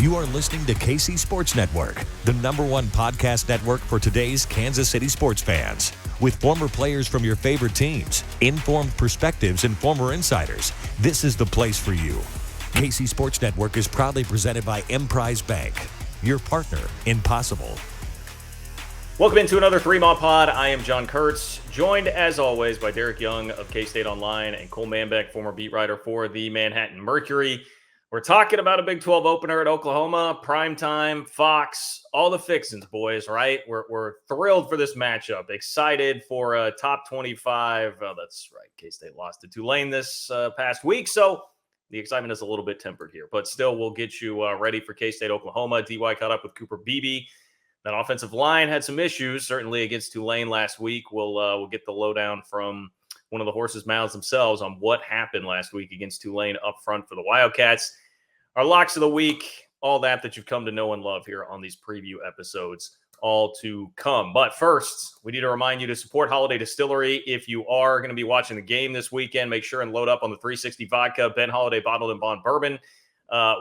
You are listening to KC Sports Network, the #1 podcast network for today's Kansas City sports fans. With former players from your favorite teams, informed perspectives, and former insiders, this is the place for you. KC Sports Network is proudly presented by Emprise Bank, your partner in possible. Welcome into another Three-Mile Pod. I am John Kurtz, joined as always by Derek Young of K-State Online and Cole Manbeck, former beat writer for the Manhattan Mercury. We're talking about a Big 12 opener at Oklahoma, primetime, Fox, all the fixins, boys, right? We're thrilled for this matchup, excited for a top 25. Oh, that's right. K-State lost to Tulane this past week, so the excitement is a little bit tempered here. But still, we'll get you ready for K-State Oklahoma. DY caught up with Cooper Beebe. That offensive line had some issues, certainly against Tulane last week. We'll get the lowdown from one of the horse's mouths themselves on what happened last week against Tulane up front for the Wildcats. Our locks of the week, all that you've come to know and love here on these preview episodes, all to come. But first, we need to remind you to support Holiday Distillery. If you are going to be watching the game this weekend, make sure and load up on the 360 vodka, Ben Holiday Bottled and Bond Bourbon,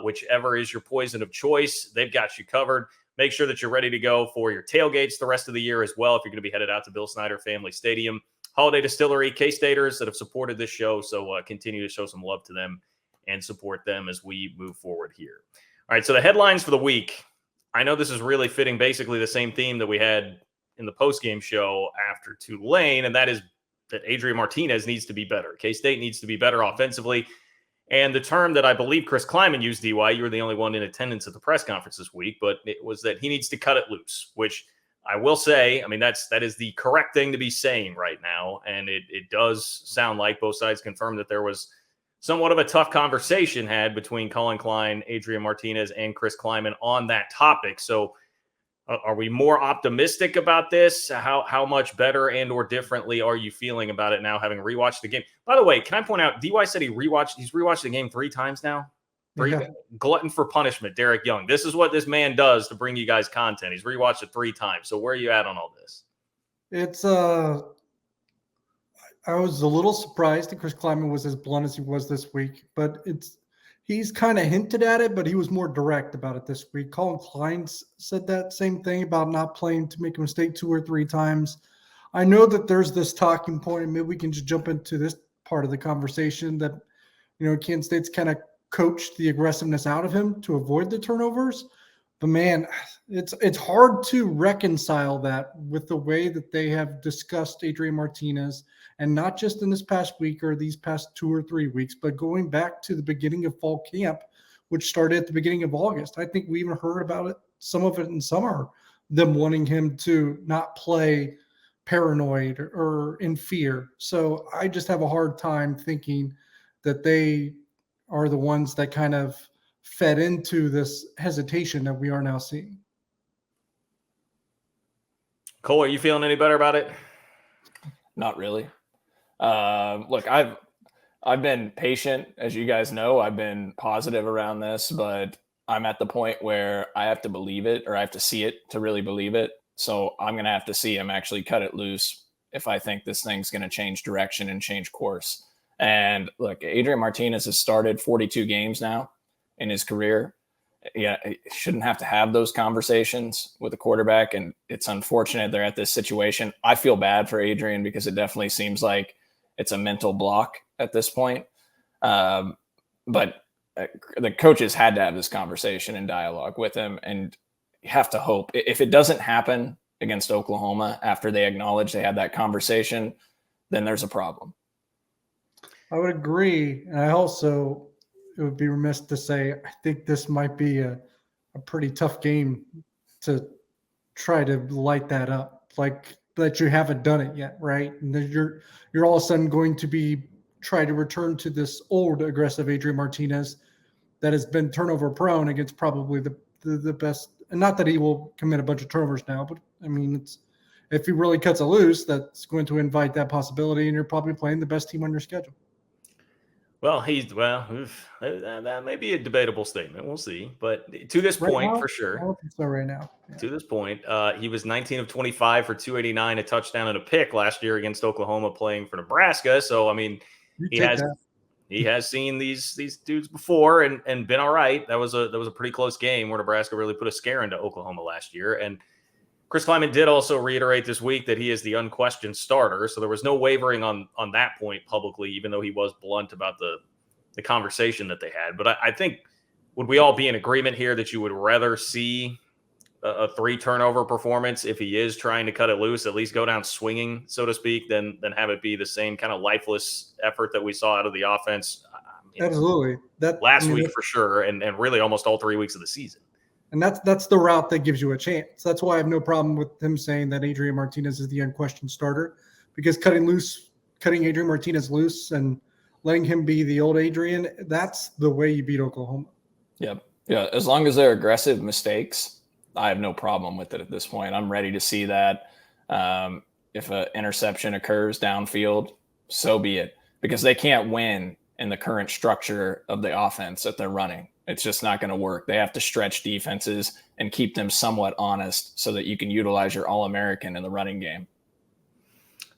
whichever is your poison of choice. They've got you covered. Make sure that you're ready to go for your tailgates the rest of the year as well if you're going to be headed out to Bill Snyder Family Stadium. Holiday Distillery, K-Staters that have supported this show, so continue to show some love to them and support them as we move forward here. All right, so the headlines for the week. I know this is really fitting basically the same theme that we had in the postgame show after Tulane, and that is that Adrian Martinez needs to be better. K-State needs to be better offensively. And the term that I believe Chris Klieman used, DY, you were the only one in attendance at the press conference this week, but it was that he needs to cut it loose, which I will say, I mean, that is the correct thing to be saying right now. And it does sound like both sides confirmed that there was somewhat of a tough conversation had between Colin Klein, Adrian Martinez, and Chris Klieman on that topic. So are we more optimistic about this? How much better and or differently are you feeling about it now, having rewatched the game? By the way, can I point out, DY said he's rewatched the game 3 times now? Glutton for punishment, Derek Young. This is what this man does to bring you guys content. He's rewatched it 3 times. So where are you at on all this? It's I was a little surprised that Chris Klieman was as blunt as he was this week, but he's kind of hinted at it, but he was more direct about it this week. Colin Klein said that same thing about not playing to make a mistake 2 or 3 times. I know that there's this talking point, and maybe we can just jump into this part of the conversation that, Kansas State's kind of coached the aggressiveness out of him to avoid the turnovers. But man, it's hard to reconcile that with the way that they have discussed Adrian Martinez, and not just in this past week or these past 2 or 3 weeks, but going back to the beginning of fall camp, which started at the beginning of August. I think we even heard about it, some of it in summer, them wanting him to not play paranoid or in fear. So I just have a hard time thinking that they are the ones that kind of fed into this hesitation that we are now seeing. Cole, are you feeling any better about it? Not really. Look, I've been patient, as you guys know. I've been positive around this, but I'm at the point where I have to believe it, or I have to see it to really believe it. So I'm going to have to see him actually cut it loose if I think this thing's going to change direction and change course. And look, Adrian Martinez has started 42 games now in his career. Yeah, he shouldn't have to have those conversations with a quarterback, and it's unfortunate they're at this situation. I feel bad for Adrian because it definitely seems like it's a mental block at this point. But the coaches had to have this conversation and dialogue with him, and you have to hope. If it doesn't happen against Oklahoma after they acknowledge they had that conversation, then there's a problem. I would agree. And it would be remiss to say, I think this might be a pretty tough game to try to light that up, like that you haven't done it yet, right? And then you're all of a sudden going to be try to return to this old aggressive Adrian Martinez that has been turnover prone against probably the best. And not that he will commit a bunch of turnovers now, but I mean, if he really cuts it loose, that's going to invite that possibility, and you're probably playing the best team on your schedule. Well, that may be a debatable statement. We'll see. But to this point, for sure. I don't think so right now. Yeah. To this point, he was 19 of 25 for 289, a touchdown and a pick last year against Oklahoma, playing for Nebraska. So, I mean, he He has seen these dudes before and been all right. That was a pretty close game where Nebraska really put a scare into Oklahoma last year. And Chris Klieman did also reiterate this week that he is the unquestioned starter. So there was no wavering on that point publicly, even though he was blunt about the conversation that they had. But I think, would we all be in agreement here that you would rather see a 3-turnover performance if he is trying to cut it loose, at least go down swinging, so to speak, than have it be the same kind of lifeless effort that we saw out of the offense? Absolutely. Last week for sure, and really almost all 3 weeks of the season. And that's the route that gives you a chance. That's why I have no problem with him saying that Adrian Martinez is the unquestioned starter, because cutting Adrian Martinez loose and letting him be the old Adrian, that's the way you beat Oklahoma. Yep. Yeah. As long as they're aggressive mistakes, I have no problem with it at this point. I'm ready to see that. If an interception occurs downfield, so be it, because they can't win in the current structure of the offense that they're running. It's just not going to work. They have to stretch defenses and keep them somewhat honest so that you can utilize your All-American in the running game.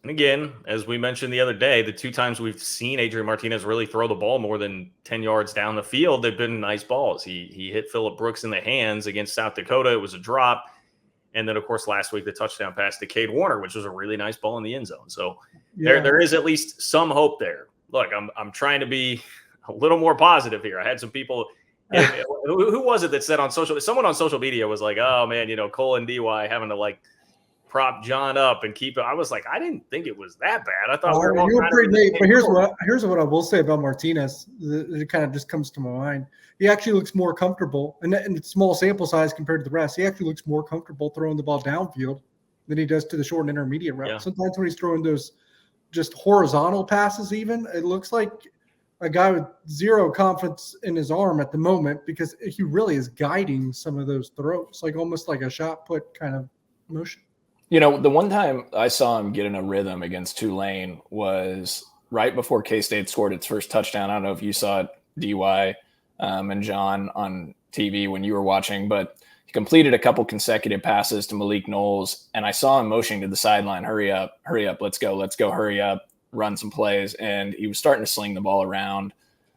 And again, as we mentioned the other day, the 2 times we've seen Adrian Martinez really throw the ball more than 10 yards down the field, they've been nice balls. He hit Phillip Brooks in the hands against South Dakota. It was a drop. And then, of course, last week, the touchdown pass to Cade Warner, which was a really nice ball in the end zone. So there is at least some hope there. Look, I'm trying to be a little more positive here. I had some people – who was it that said someone on social media was like, oh man, Cole and DY having to prop John up and keep it. I was like, I didn't think it was that bad. I thought you were pretty late. But here's what I will say about Martinez. It kind of just comes to my mind. He actually looks more comfortable, and it's small sample size compared to the rest. He actually looks more comfortable throwing the ball downfield than he does to the short and intermediate route. Yeah. Sometimes when he's throwing those just horizontal passes, even it looks like a guy with zero confidence in his arm at the moment, because he really is guiding some of those throws, almost like a shot put kind of motion. The one time I saw him get in a rhythm against Tulane was right before K-State scored its first touchdown. I don't know if you saw it, DY and John, on TV when you were watching, but he completed a couple consecutive passes to Malik Knowles, and I saw him motioning to the sideline, hurry up, let's go, hurry up, run some plays, and he was starting to sling the ball around.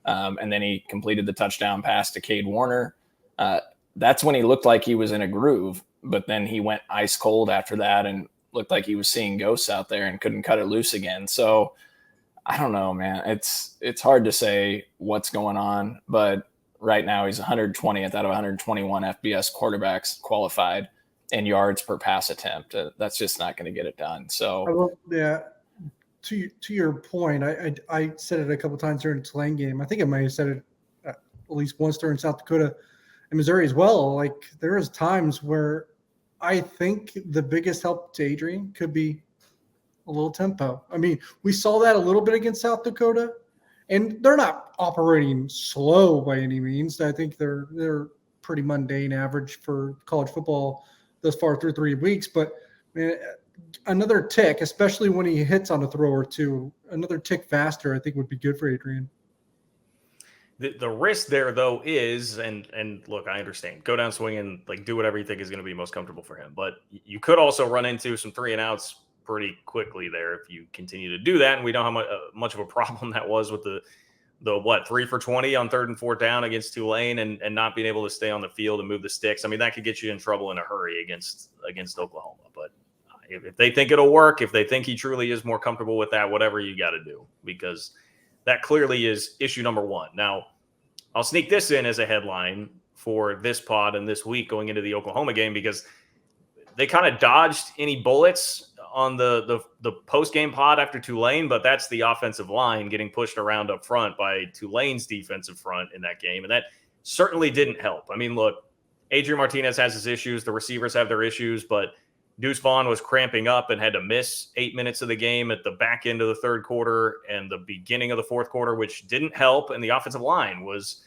And then he completed the touchdown pass to Cade Warner. That's when he looked like he was in a groove, but then he went ice cold after that and looked like he was seeing ghosts out there and couldn't cut it loose again. So I don't know, man. It's hard to say what's going on, but right now he's 120th out of 121 FBS quarterbacks qualified in yards per pass attempt. That's just not going to get it done. So To your point, I said it a couple times during the Tulane game. I think I might have said it at least once during South Dakota and Missouri as well. There is times where I think the biggest help to Adrian could be a little tempo. I mean, we saw that a little bit against South Dakota, and they're not operating slow by any means. I think they're pretty mundane average for college football thus far through 3 weeks, but man, another tick, especially when he hits on a throw or two, another tick faster, I think would be good for Adrian. The risk there, though, is, and look, I understand, go down swinging, do whatever you think is going to be most comfortable for him. But you could also run into some 3-and-outs pretty quickly there if you continue to do that. And we know how much of a problem that was with the 3 for 20 on 3rd and 4th down against Tulane and not being able to stay on the field and move the sticks. I mean, that could get you in trouble in a hurry against Oklahoma. But if they think it'll work, if they think he truly is more comfortable with that, whatever you got to do, because that clearly is issue number one. Now, I'll sneak this in as a headline for this pod and this week going into the Oklahoma game, because they kind of dodged any bullets on the post-game pod after Tulane, but that's the offensive line getting pushed around up front by Tulane's defensive front in that game, and that certainly didn't help. I mean, look, Adrian Martinez has his issues, the receivers have their issues, but Deuce Vaughn was cramping up and had to miss 8 minutes of the game at the back end of the third quarter and the beginning of the fourth quarter, which didn't help, and the offensive line was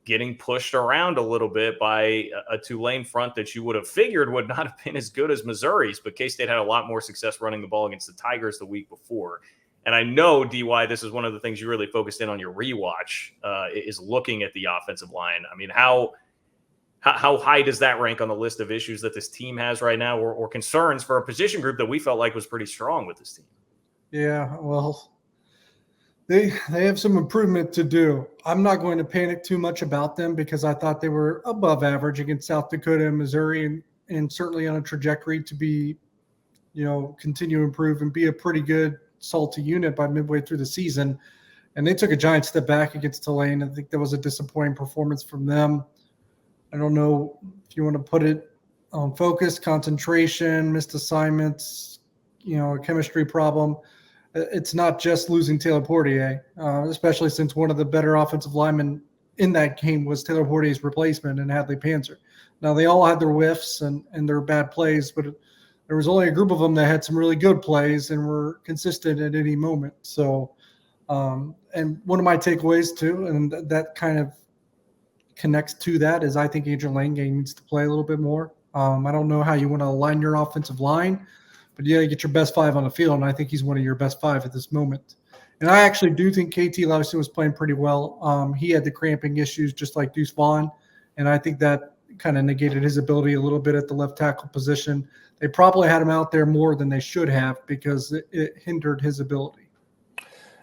getting pushed around a little bit by a Tulane front that you would have figured would not have been as good as Missouri's, but K-State had a lot more success running the ball against the Tigers the week before. And I know, DY, this is one of the things you really focused in on your rewatch, is looking at the offensive line. I mean, how high does that rank on the list of issues that this team has right now, or concerns for a position group that we felt like was pretty strong with this team? Yeah, well, They have some improvement to do. I'm not going to panic too much about them because I thought they were above average against South Dakota and Missouri, and certainly on a trajectory to be, continue to improve and be a pretty good salty unit by midway through the season. And they took a giant step back against Tulane. I think that was a disappointing performance from them. I don't know if you want to put it on focus, concentration, missed assignments, a chemistry problem. It's not just losing Taylor Portier, especially since one of the better offensive linemen in that game was Taylor Portier's replacement and Hadley Panzer. Now, they all had their whiffs and their bad plays, but there was only a group of them that had some really good plays and were consistent at any moment. So, and one of my takeaways too, and that kind of connects to that, is I think Adrian Lange needs to play a little bit more. I don't know how you want to align your offensive line, but you got to get your best five on the field, and I think he's one of your best five at this moment. And I actually do think KT Levison was playing pretty well. He had the cramping issues just like Deuce Vaughn, and I think that kind of negated his ability a little bit at the left tackle position. They probably had him out there more than they should have because it hindered his ability.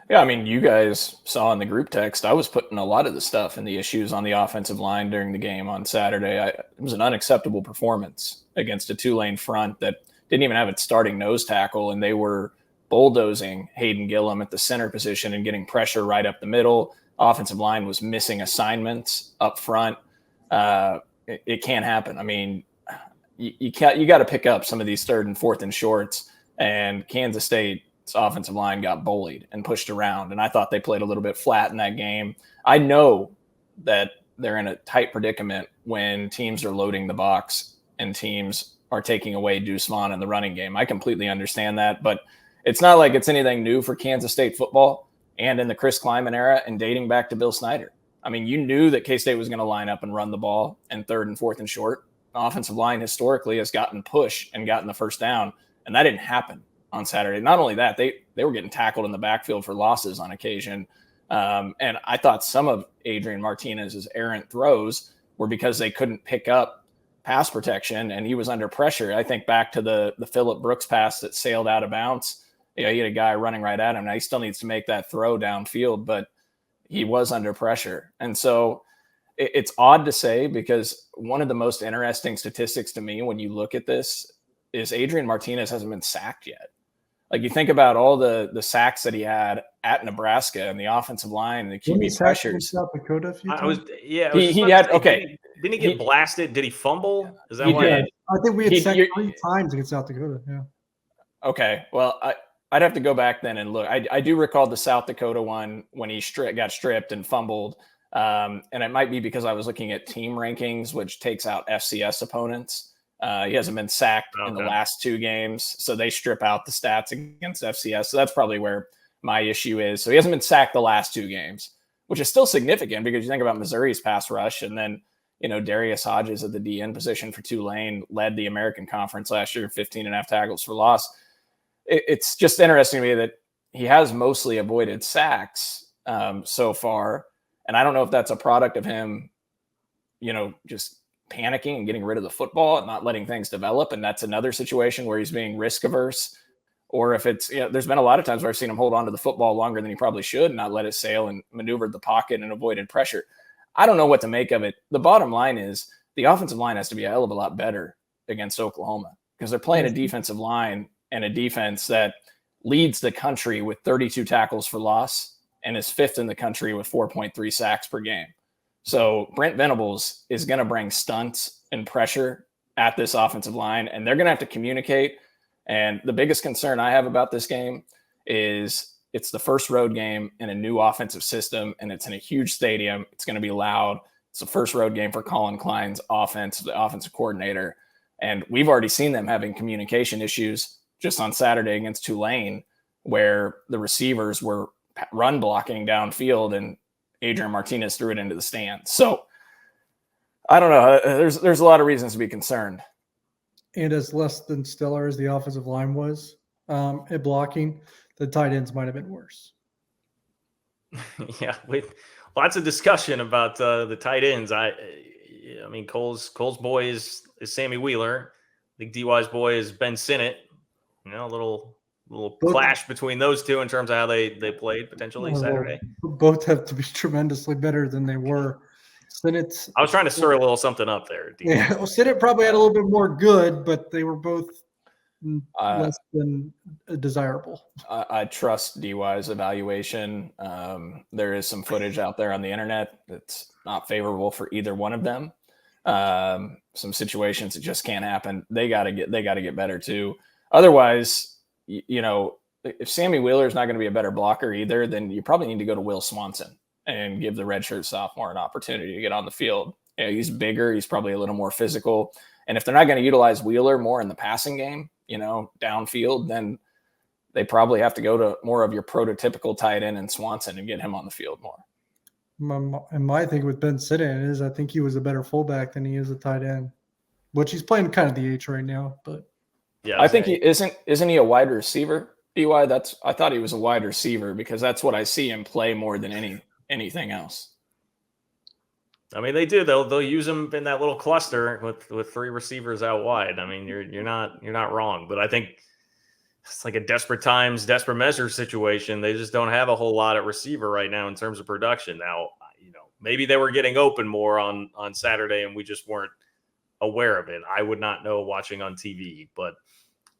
Yeah, I mean, you guys saw in the group text, I was putting a lot of the stuff and the issues on the offensive line during the game on Saturday. It was an unacceptable performance against a Tulane front that didn't even have its starting nose tackle, and they were bulldozing Hayden Gillum at the center position and getting pressure right up the middle. Offensive line was missing assignments up front. It can't happen. I mean, you got to pick up some of these third and fourth and shorts, and Kansas State's offensive line got bullied and pushed around, and I thought they played a little bit flat in that game. I know that they're in a tight predicament when teams are loading the box and teams are taking away Deuce Vaughn in the running game. I completely understand that, but it's not like it's anything new for Kansas State football and in the Chris Klieman era and dating back to Bill Snyder. I mean, you knew that K-State was going to line up and run the ball in third and fourth and short. The offensive line historically has gotten push and gotten the first down, and that didn't happen on Saturday. Not only that, they were getting tackled in the backfield for losses on occasion. And I thought some of Adrian Martinez's errant throws were because they couldn't pick up pass protection, and he was under pressure. I think back to the Phillip Brooks pass that sailed out of bounds. He had a guy running right at him. Now he still needs to make that throw downfield, but he was under pressure. And so it's odd to say, because one of the most interesting statistics to me when you look at this is Adrian Martinez hasn't been sacked yet. Like, you think about all the sacks that he had at Nebraska and the offensive line and the QB pressures. South Dakota a few times? He had, okay. Didn't he get blasted? Did he fumble? Is that He why? did. I think we had sacked 3 times against South Dakota. Yeah. Okay. Well, I'd have to go back then and look. I do recall the South Dakota one when he got stripped and fumbled. And it might be because I was looking at team rankings, which takes out FCS opponents. He hasn't been sacked in the last 2 games, so they strip out the stats against FCS. So that's probably where my issue is. So he hasn't been sacked the last 2 games, which is still significant because you think about Missouri's pass rush, and then, Darius Hodges at the DN position for Tulane led the American Conference last year, 15.5 tackles for loss. It's just interesting to me that he has mostly avoided sacks so far. And I don't know if that's a product of him, just panicking and getting rid of the football and not letting things develop. And that's another situation where he's being risk averse. Or if it's, there's been a lot of times where I've seen him hold on to the football longer than he probably should and not let it sail and maneuvered the pocket and avoided pressure. I don't know what to make of it. The bottom line is the offensive line has to be a hell of a lot better against Oklahoma, because they're playing a defensive line and a defense that leads the country with 32 tackles for loss and is 5th in the country with 4.3 sacks per game. So Brent Venables is going to bring stunts and pressure at this offensive line, and they're going to have to communicate. And the biggest concern I have about this game is it's the first road game in a new offensive system, and it's in a huge stadium. It's going to be loud. It's the first road game for Colin Klein's offense, the offensive coordinator. And we've already seen them having communication issues just on Saturday against Tulane, where the receivers were run blocking downfield and Adrian Martinez threw it into the stands. So I don't know. There's a lot of reasons to be concerned. And as less than stellar as the offensive line was at blocking, the tight ends might have been worse. Yeah, with lots of discussion about the tight ends. I mean, Cole's boy is Sammy Wheeler. I think DY's boy is Ben Sinnott. A little little clash between those two in terms of how they played potentially Saturday. Both have to be tremendously better than they were. Senate. I was trying to stir a little something up there. Yeah, well, Senate probably had a little bit more good, but they were both less than desirable. I trust DY's evaluation. There is some footage out there on the internet that's not favorable for either one of them. Some situations that just can't happen. They got to get better too. Otherwise, if Sammy Wheeler is not going to be a better blocker either, then you probably need to go to Will Swanson and give the redshirt sophomore an opportunity to get on the field. He's bigger. He's probably a little more physical. And if they're not going to utilize Wheeler more in the passing game, downfield, then they probably have to go to more of your prototypical tight end and Swanson and get him on the field more. And my thing with Ben Siddon is I think he was a better fullback than he is a tight end, which he's playing kind of the H right now. But yeah, I think he isn't he a wide receiver? DY, I thought he was a wide receiver because that's what I see him play more than anything else. I mean, they do. They'll use him in that little cluster with three receivers out wide. I mean, you're not wrong, but I think it's like a desperate times, desperate measures situation. They just don't have a whole lot at receiver right now in terms of production. Now, maybe they were getting open more on Saturday and we just weren't aware of it. I would not know watching on TV, but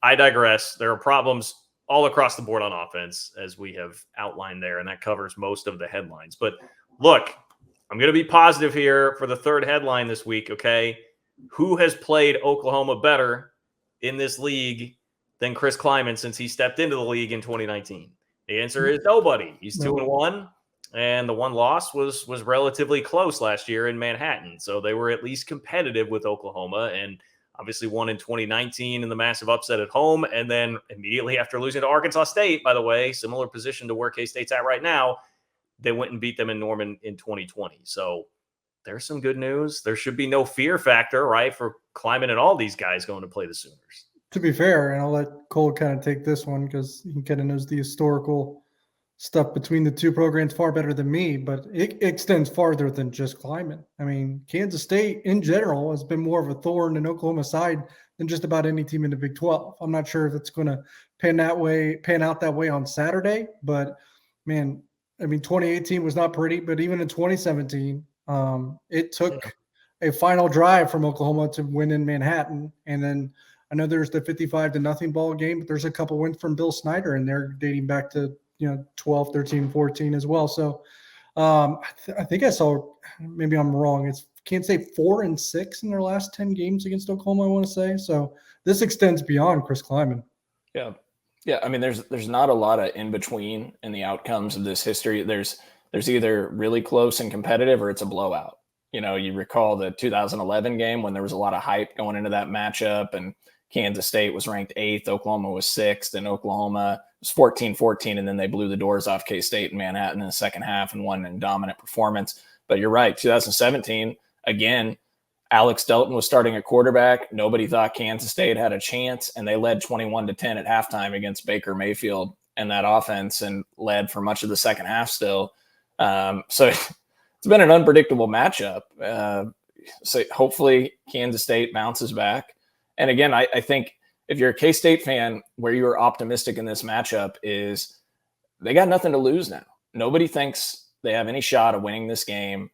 I digress. There are problems all across the board on offense, as we have outlined there, and that covers most of the headlines. But look, I'm going to be positive here for the third headline this week, okay? Who has played Oklahoma better in this league than Chris Klieman since he stepped into the league in 2019? The answer is nobody. He's 2-1, and the one loss was relatively close last year in Manhattan. So they were at least competitive with Oklahoma, and obviously won in 2019 in the massive upset at home, and then immediately after losing to Arkansas State, by the way, similar position to where K-State's at right now, they went and beat them in Norman in 2020. So there's some good news. There should be no fear factor, right, for Klieman and all these guys going to play the Sooners. To be fair, and I'll let Cole kind of take this one because he kind of knows the historical stuff between the two programs far better than me, but it extends farther than just Klieman. I mean, Kansas State in general has been more of a thorn in Oklahoma's side than just about any team in the Big 12. I'm not sure if it's going to pan out that way on Saturday, but man, I mean, 2018 was not pretty, but even in 2017, it took a final drive from Oklahoma to win in Manhattan. And then I know there's the 55-0 ball game, but there's a couple wins from Bill Snyder, and they're dating back to 12, 13, 14 as well. So I think I saw, maybe I'm wrong, it's Kansas State 4-6 in their last 10 games against Oklahoma, I want to say. So this extends beyond Chris Klieman. Yeah, I mean, there's not a lot of in between in the outcomes of this history. There's either really close and competitive or it's a blowout. You recall the 2011 game when there was a lot of hype going into that matchup, and Kansas State was ranked 8th, Oklahoma was 6th, and Oklahoma was 14-14, and then they blew the doors off K-State in Manhattan in the second half and won in dominant performance. But you're right, 2017, again, Alex Delton was starting at quarterback. Nobody thought Kansas State had a chance, and they led 21-10 at halftime against Baker Mayfield and that offense, and led for much of the second half still. So it's been an unpredictable matchup. So hopefully Kansas State bounces back. And again, I think if you're a K-State fan, where you're optimistic in this matchup is they got nothing to lose now. Nobody thinks they have any shot of winning this game.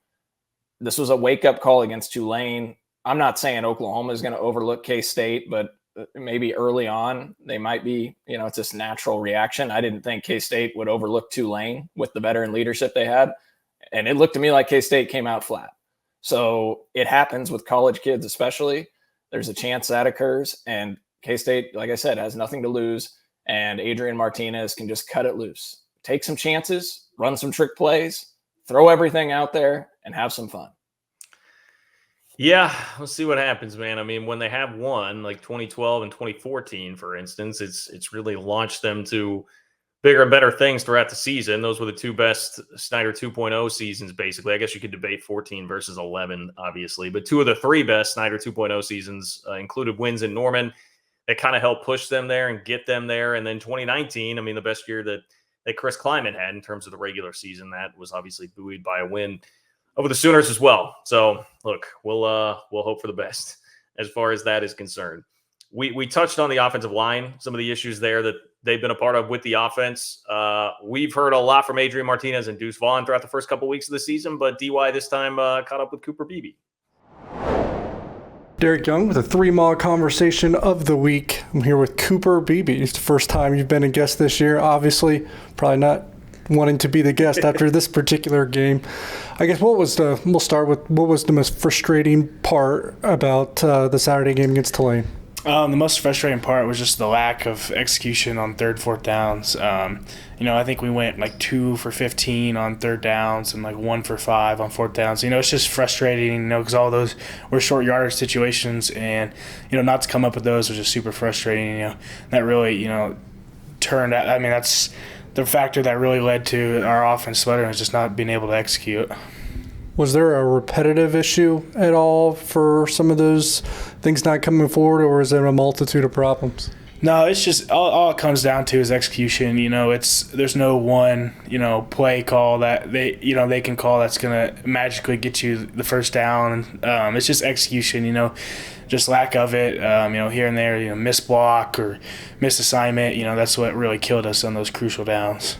This was a wake-up call against Tulane. I'm not saying Oklahoma is going to overlook K-State, but maybe early on they might be, it's this natural reaction. I didn't think K-State would overlook Tulane with the veteran leadership they had. And it looked to me like K-State came out flat. So it happens with college kids especially. There's a chance that occurs. And K-State, like I said, has nothing to lose. And Adrian Martinez can just cut it loose. Take some chances, run some trick plays, throw everything out there, and have some fun. Yeah, we'll see what happens, man. I mean, when they have won, like 2012 and 2014, for instance, it's really launched them to bigger and better things throughout the season. Those were the two best Snyder 2.0 seasons, basically. I guess you could debate 14 versus 11, obviously. But two of the three best Snyder 2.0 seasons included wins in Norman. That kind of helped push them there and get them there. And then 2019, I mean, the best year that Chris Klieman had in terms of the regular season, that was obviously buoyed by a win over the Sooners as well. So, look, we'll hope for the best as far as that is concerned. we touched on the offensive line, some of the issues there that they've been a part of with the offense. We've heard a lot from Adrian Martinez and Deuce Vaughn throughout the first couple weeks of the season, but DY this time caught up with Cooper Beebe. Derek Young with a 3-mile conversation of the week. I'm here with Cooper Beebe. It's the first time you've been a guest this year. Obviously, probably not wanting to be the guest after this particular game. I guess we'll start with what was the most frustrating part about the Saturday game against Tulane? The most frustrating part was just the lack of execution on third, fourth downs. I think we went like 2 for 15 on third downs and like 1 for 5 on fourth downs. It's just frustrating, because all those were short yardage situations, and not to come up with those was just super frustrating. That really turned out. I mean, that's the factor that really led to our offense sputtering, was just not being able to execute. Was there a repetitive issue at all for some of those things not coming forward, or is there a multitude of problems? No, it's just all it comes down to is execution. There's no one play call that they can call that's gonna magically get you the first down. It's just execution. Just lack of it. Here and there, miss block or miss assignment. That's what really killed us on those crucial downs.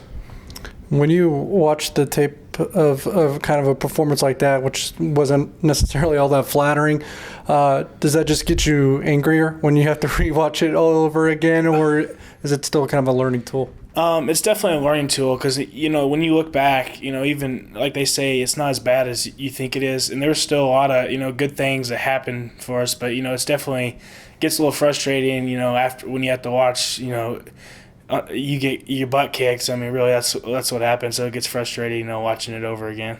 When you watch the tape of kind of a performance like that, which wasn't necessarily all that flattering, does that just get you angrier when you have to rewatch it all over again, or is it still kind of a learning tool? It's definitely a learning tool because, when you look back, even like they say, it's not as bad as you think it is. And there's still a lot of, good things that happen for us. But, it's definitely gets a little frustrating, after when you have to watch, you get your butt kicked. I mean, really, that's what happens. So it gets frustrating, watching it over again.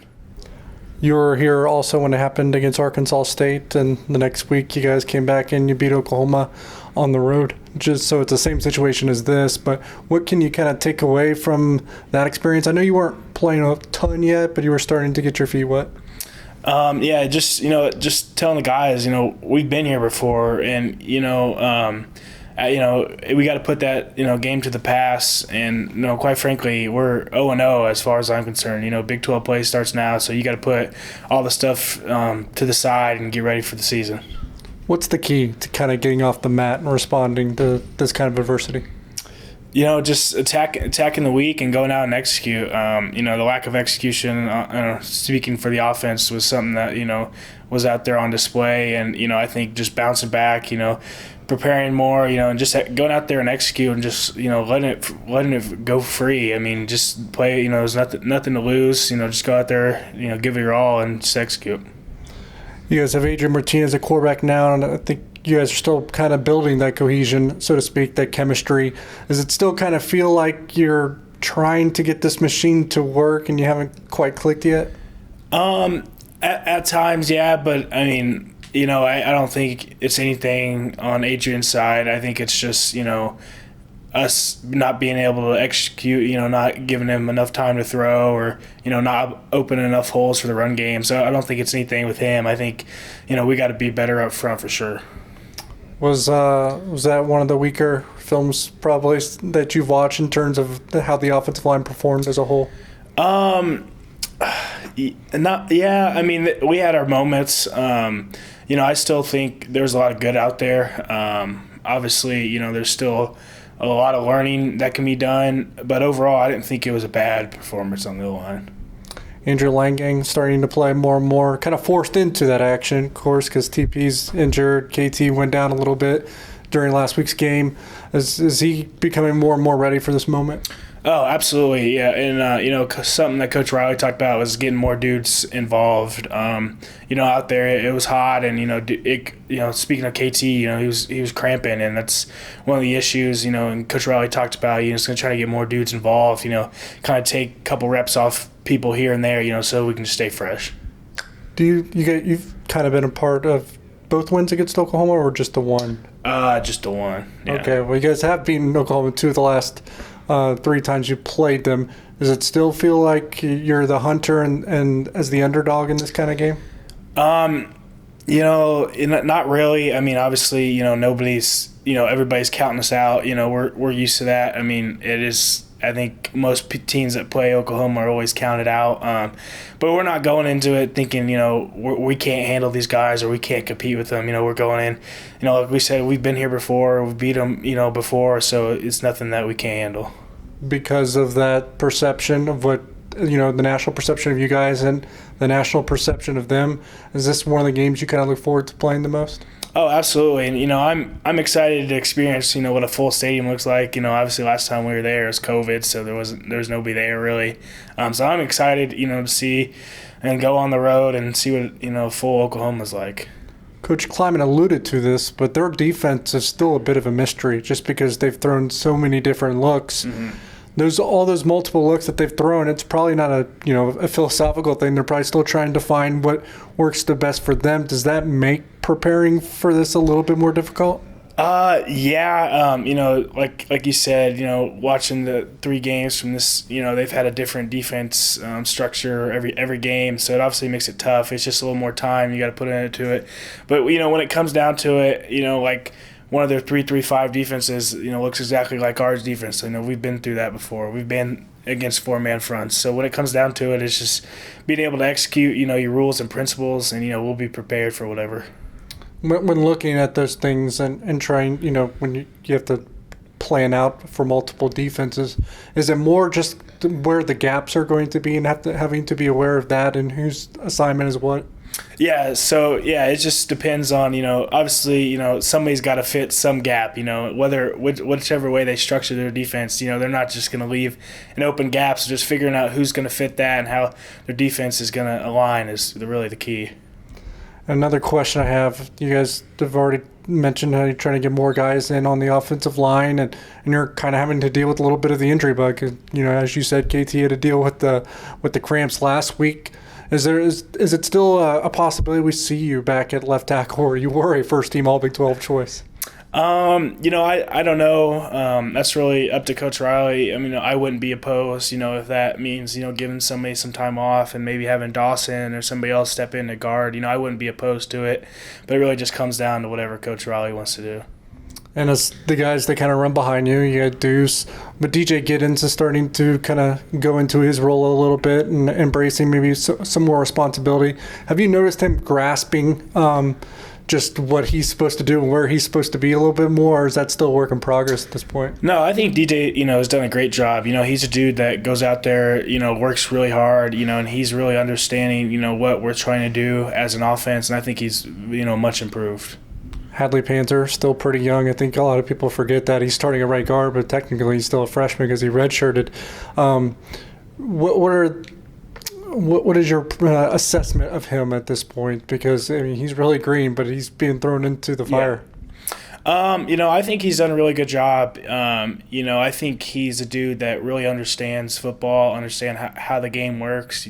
You were here also when it happened against Arkansas State, and the next week you guys came back and you beat Oklahoma on the road. Just so it's the same situation as this, but what can you kind of take away from that experience? I know you weren't playing a ton yet, but you were starting to get your feet wet. Just telling the guys, we've been here before, and we got to put that game to the pass, and quite frankly, we're 0-0 as far as I'm concerned. Big 12 play starts now, so you got to put all the stuff to the side and get ready for the season. What's the key to kind of getting off the mat and responding to this kind of adversity? Just attacking the week and going out and execute. The lack of execution, speaking for the offense, was something that was out there on display, and I think just bouncing back, preparing more, and just going out there and execute and just letting it go free. I mean, just play. There's nothing to lose. Just go out there, give it your all and just execute. You guys have Adrian Martinez at quarterback now, and I think you guys are still kind of building that cohesion, so to speak, that chemistry. Does it still kind of feel like you're trying to get this machine to work and you haven't quite clicked yet? At times, yeah, but I mean, I don't think it's anything on Adrian's side. I think it's just, us not being able to execute, not giving him enough time to throw, or, not opening enough holes for the run game. So I don't think it's anything with him. I think, we got to be better up front for sure. Was that one of the weaker films probably that you've watched in terms of how the offensive line performed as a whole? Yeah. I mean, we had our moments. I still think there's a lot of good out there. Obviously, there's still a lot of learning that can be done. But overall, I didn't think it was a bad performance on the line. Andrew Langang starting to play more and more, kind of forced into that action, of course, because TP's injured. KT went down a little bit during last week's game. Is he becoming more and more ready for this moment? Oh, absolutely, yeah. And, something that Coach Riley talked about was getting more dudes involved. Out there it was hot, and, speaking of KT, he was cramping, and that's one of the issues, and Coach Riley talked about, he's going to try to get more dudes involved, kind of take a couple reps off people here and there, so we can just stay fresh. You've kind of been a part of both wins against Oklahoma, or just the one? Just the one, yeah. Okay, well, you guys have beaten Oklahoma 2 of the last 3 times you played them. Does it still feel like you're the hunter and as the underdog in this kind of game? Not really. I mean, obviously, nobody's, everybody's counting us out. We're used to that. I mean, it is. I think most teams that play Oklahoma are always counted out. But we're not going into it thinking, we can't handle these guys or we can't compete with them. We're going in, like we said, we've been here before, we've beat them, before, so it's nothing that we can't handle. Because of that perception of what, the national perception of you guys and the national perception of them, is this one of the games you kind of look forward to playing the most? Oh, absolutely. And, I'm excited to experience, what a full stadium looks like. Obviously last time we were there, it was COVID, so there was nobody there really. So I'm excited, to see and go on the road and see what, full Oklahoma's like. Coach Klieman alluded to this, but their defense is still a bit of a mystery just because they've thrown so many different looks. Mm-hmm. All those multiple looks that they've thrown, it's probably not a philosophical thing. They're probably still trying to find what works the best for them. Does that make preparing for this a little bit more difficult? Yeah. Like you said, watching the 3 games from this, they've had a different defense structure every game, so it obviously makes it tough. It's just a little more time you got to put into it. But when it comes down to it, like one of their 3-3-5 defenses, looks exactly like ours defense. So, we've been through that before. We've been against 4-man fronts. So when it comes down to it, it's just being able to execute, your rules and principles, and we'll be prepared for whatever. When looking at those things and trying, when you have to plan out for multiple defenses, is it more just where the gaps are going to be and having to be aware of that and whose assignment is what? Yeah, so it just depends on, obviously, somebody's got to fit some gap, whichever way they structure their defense, they're not just going to leave an open gap, so just figuring out who's going to fit that and how their defense is going to align is really the key. Another question I have, you guys have already mentioned how you're trying to get more guys in on the offensive line, and you're kind of having to deal with a little bit of the injury bug. As you said, KT had to deal with the cramps last week. Is it still a possibility we see you back at left tackle, or you were a first-team All-Big 12 choice? I don't know. That's really up to Coach Riley. I mean, I wouldn't be opposed, if that means, giving somebody some time off and maybe having Dawson or somebody else step in to guard. I wouldn't be opposed to it. But it really just comes down to whatever Coach Riley wants to do. And as the guys that kind of run behind you, you got Deuce, but DJ Giddens is starting to kind of go into his role a little bit and embracing maybe some more responsibility. Have you noticed him grasping just what he's supposed to do and where he's supposed to be a little bit more, or is that still a work in progress at this point? No, I think DJ, has done a great job. He's a dude that goes out there, works really hard, and he's really understanding, what we're trying to do as an offense, and I think he's, much improved. Hadley Panther, still pretty young. I think a lot of people forget that he's starting at right guard, but technically he's still a freshman because he redshirted. What is your assessment of him at this point? Because he's really green, but he's being thrown into the fire. I think he's done a really good job. I think he's a dude that really understands football, understand how the game works.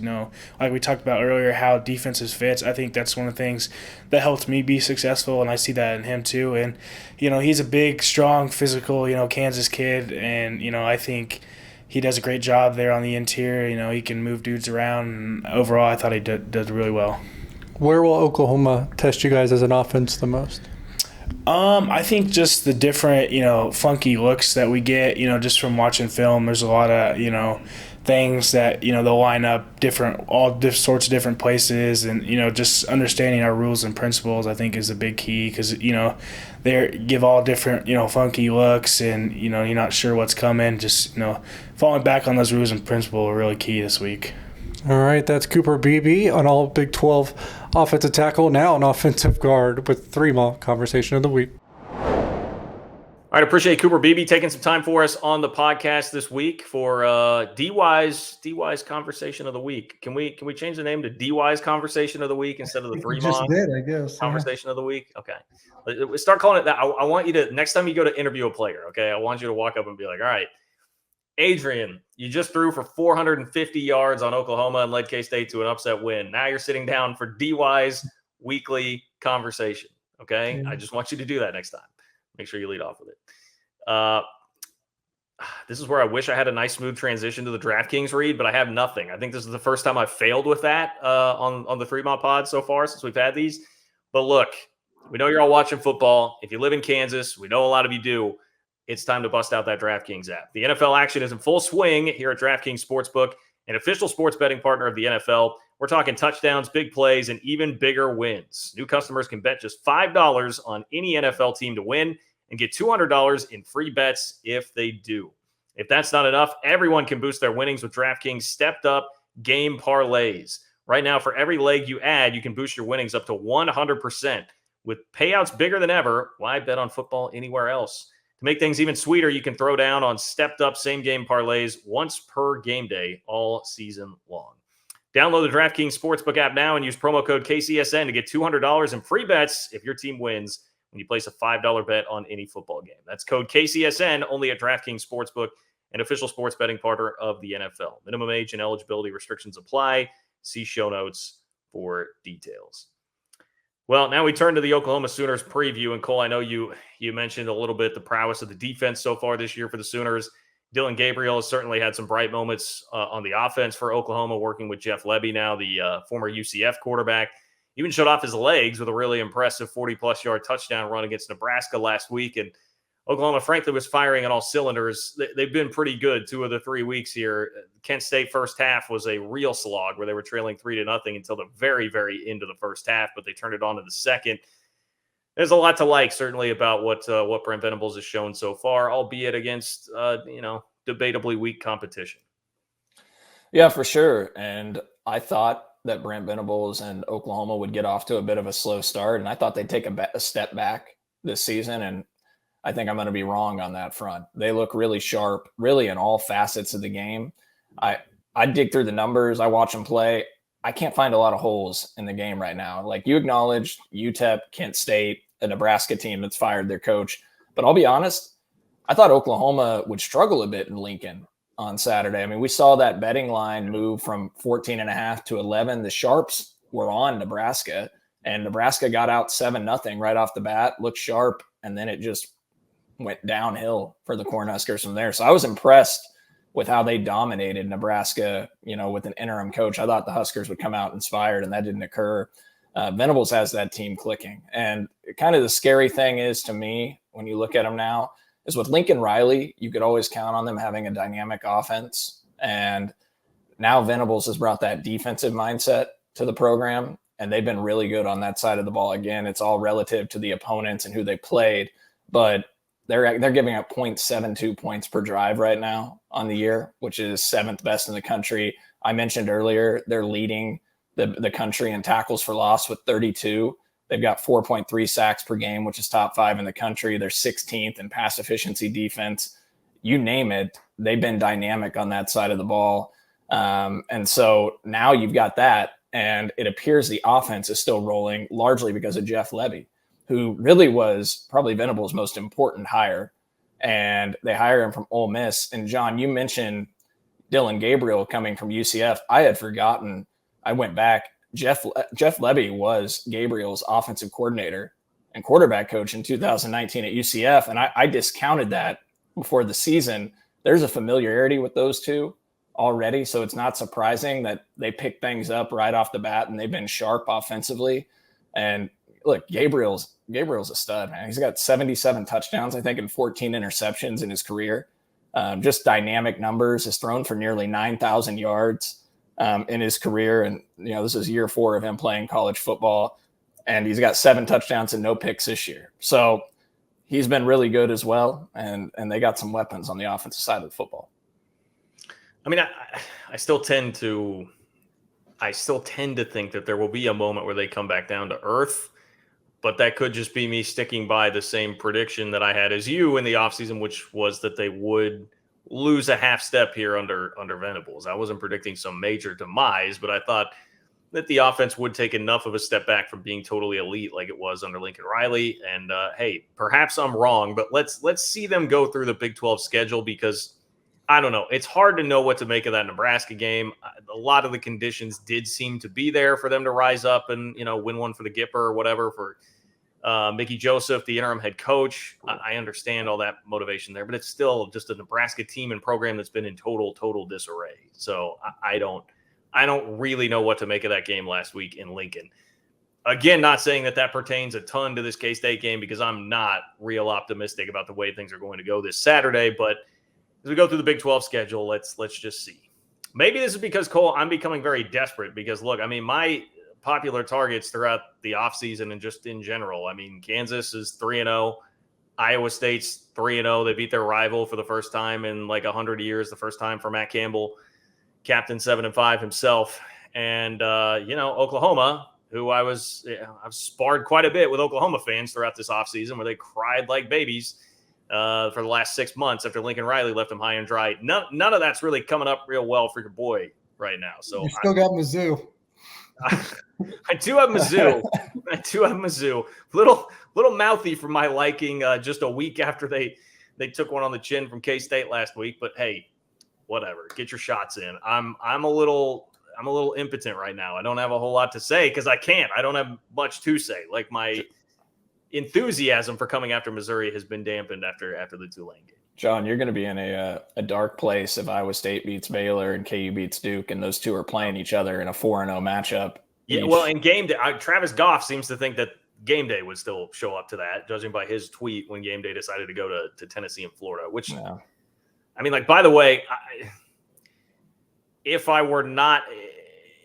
Like we talked about earlier, how defenses fits. I think that's one of the things that helped me be successful, and I see that in him too. And, he's a big, strong, physical, Kansas kid, and, I think he does a great job there on the interior. He can move dudes around, and overall I thought he does really well. Where will Oklahoma test you guys as an offense the most? I think just the different, funky looks that we get, just from watching film. There's a lot of, things that, they'll line up all sorts of different places. And, just understanding our rules and principles, I think, is a big key because, they give all different, funky looks and, you're not sure what's coming. Just, falling back on those rules and principles are really key this week. All right, that's Cooper Beebe, an all Big 12 offensive tackle, now an offensive guard with 3-Mall Conversation of the Week. All right, appreciate Cooper Beebe taking some time for us on the podcast this week for DY's Conversation of the Week. Can we change the name to DY's Conversation of the Week instead of the 3-Mall Conversation of the Week? Okay. Start calling it that. I want you to, next time you go to interview a player, okay, I want you to walk up and be like, all right, Adrian, you just threw for 450 yards on Oklahoma and led K-State to an upset win. Now you're sitting down for DY's weekly conversation, okay? Mm-hmm. I just want you to do that next time. Make sure you lead off with it. This is where I wish I had a nice, smooth transition to the DraftKings read, but I have nothing. I think this is the first time I've failed with that on the 3-Mall pod so far since we've had these. But look, we know you're all watching football. If you live in Kansas, we know a lot of you do. It's time to bust out that DraftKings app. The NFL action is in full swing here at DraftKings Sportsbook, an official sports betting partner of the NFL. We're talking touchdowns, big plays, and even bigger wins. New customers can bet just $5 on any NFL team to win and get $200 in free bets if they do. If that's not enough, everyone can boost their winnings with DraftKings stepped-up game parlays. Right now, for every leg you add, you can boost your winnings up to 100%. With payouts bigger than ever, why bet on football anywhere else? To make things even sweeter, you can throw down on stepped-up same-game parlays once per game day all season long. Download the DraftKings Sportsbook app now and use promo code KCSN to get $200 in free bets if your team wins when you place a $5 bet on any football game. That's code KCSN only at DraftKings Sportsbook, an official sports betting partner of the NFL. Minimum age and eligibility restrictions apply. See show notes for details. Well, now we turn to the Oklahoma Sooners preview. And Cole, I know you mentioned a little bit the prowess of the defense so far this year for the Sooners. Dillon Gabriel has certainly had some bright moments on the offense for Oklahoma, working with Jeff Lebby now, the former UCF quarterback. Even showed off his legs with a really impressive 40-plus yard touchdown run against Nebraska last week. And Oklahoma, frankly, was firing on all cylinders. They've been pretty good 2 of the 3 weeks here. Kent State first half was a real slog where they were trailing 3-0 until the very, very end of the first half, but they turned it on in the second. There's a lot to like, certainly, about what Brent Venables has shown so far, albeit against, debatably weak competition. Yeah, for sure. And I thought that Brent Venables and Oklahoma would get off to a bit of a slow start, and I thought they'd take a step back this season, and I think I'm going to be wrong on that front. They look really sharp, really in all facets of the game. I dig through the numbers. I watch them play. I can't find a lot of holes in the game right now. Like you acknowledged, UTEP, Kent State, a Nebraska team that's fired their coach. But I'll be honest, I thought Oklahoma would struggle a bit in Lincoln on Saturday. I mean, we saw that betting line move from 14.5 to 11. The Sharps were on Nebraska, and Nebraska got out 7-0 right off the bat, looked sharp, and then it just went downhill for the Cornhuskers from there. So I was impressed with how they dominated Nebraska, with an interim coach. I thought the Huskers would come out inspired, and that didn't occur. Venables has that team clicking. And kind of the scary thing is, to me, when you look at them now, is with Lincoln Riley, you could always count on them having a dynamic offense. And now Venables has brought that defensive mindset to the program, and they've been really good on that side of the ball. Again, it's all relative to the opponents and who they played, but they're giving up 0.72 points per drive right now on the year, which is 7th best in the country. I mentioned earlier, they're leading the country in tackles for loss with 32. They've got 4.3 sacks per game, which is top 5 in the country. They're 16th in pass efficiency defense. You name it, they've been dynamic on that side of the ball. And so now you've got that, and it appears the offense is still rolling largely because of Jeff Lebby, who really was probably Venables' most important hire. And they hire him from Ole Miss. And John, you mentioned Dillon Gabriel coming from UCF. I had forgotten. I went back. Jeff Lebby was Gabriel's offensive coordinator and quarterback coach in 2019 at UCF. And I discounted that before the season. There's a familiarity with those two already. So it's not surprising that they pick things up right off the bat, and they've been sharp offensively. And look, Gabriel's a stud, man. He's got 77 touchdowns, I think, and 14 interceptions in his career. Just dynamic numbers. Has thrown for nearly 9,000 yards in his career. And, this is year 4 of him playing college football. And he's got 7 touchdowns and no picks this year. So he's been really good as well. And they got some weapons on the offensive side of the football. I mean, I still tend to think that there will be a moment where they come back down to earth. But that could just be me sticking by the same prediction that I had as you in the offseason, which was that they would lose a half step here under Venables. I wasn't predicting some major demise, but I thought that the offense would take enough of a step back from being totally elite like it was under Lincoln Riley. And hey, perhaps I'm wrong, but let's see them go through the Big 12 schedule, because I don't know. It's hard to know what to make of that Nebraska game. A lot of the conditions did seem to be there for them to rise up and, win one for the Gipper or whatever for Mickey Joseph, the interim head coach. I understand all that motivation there, but it's still just a Nebraska team and program that's been in total disarray. So I don't really know what to make of that game last week in Lincoln. Again, not saying that pertains a ton to this K-State game because I'm not real optimistic about the way things are going to go this Saturday. But as we go through the Big 12 schedule, let's just see. Maybe this is because, Cole, I'm becoming very desperate because, look, I mean, my popular targets throughout the offseason and just in general, I mean, Kansas is 3-0. Iowa State's 3-0. They beat their rival for the first time in like 100 years, the first time for Matt Campbell, captain 7-5 himself. And, Oklahoma, who I've sparred quite a bit with Oklahoma fans throughout this offseason where they cried like babies for the last 6 months after Lincoln Riley left them high and dry. None of that's really coming up real well for your boy right now. So you still got Mizzou. I do have Mizzou. Little mouthy for my liking just a week after they took one on the chin from K-State last week. But hey, whatever. Get your shots in. I'm a little impotent right now. I don't have a whole lot to say because I can't. I don't have much to say. Like my enthusiasm for coming after Missouri has been dampened after the Tulane game. John, you're going to be in a dark place if Iowa State beats Baylor and KU beats Duke, and those two are playing each other in a 4-0 matchup. Yeah, well, in game day, Travis Goff seems to think that game day would still show up to that, judging by his tweet when game day decided to go to Tennessee and Florida, which, yeah. I mean, like, by the way, if I were not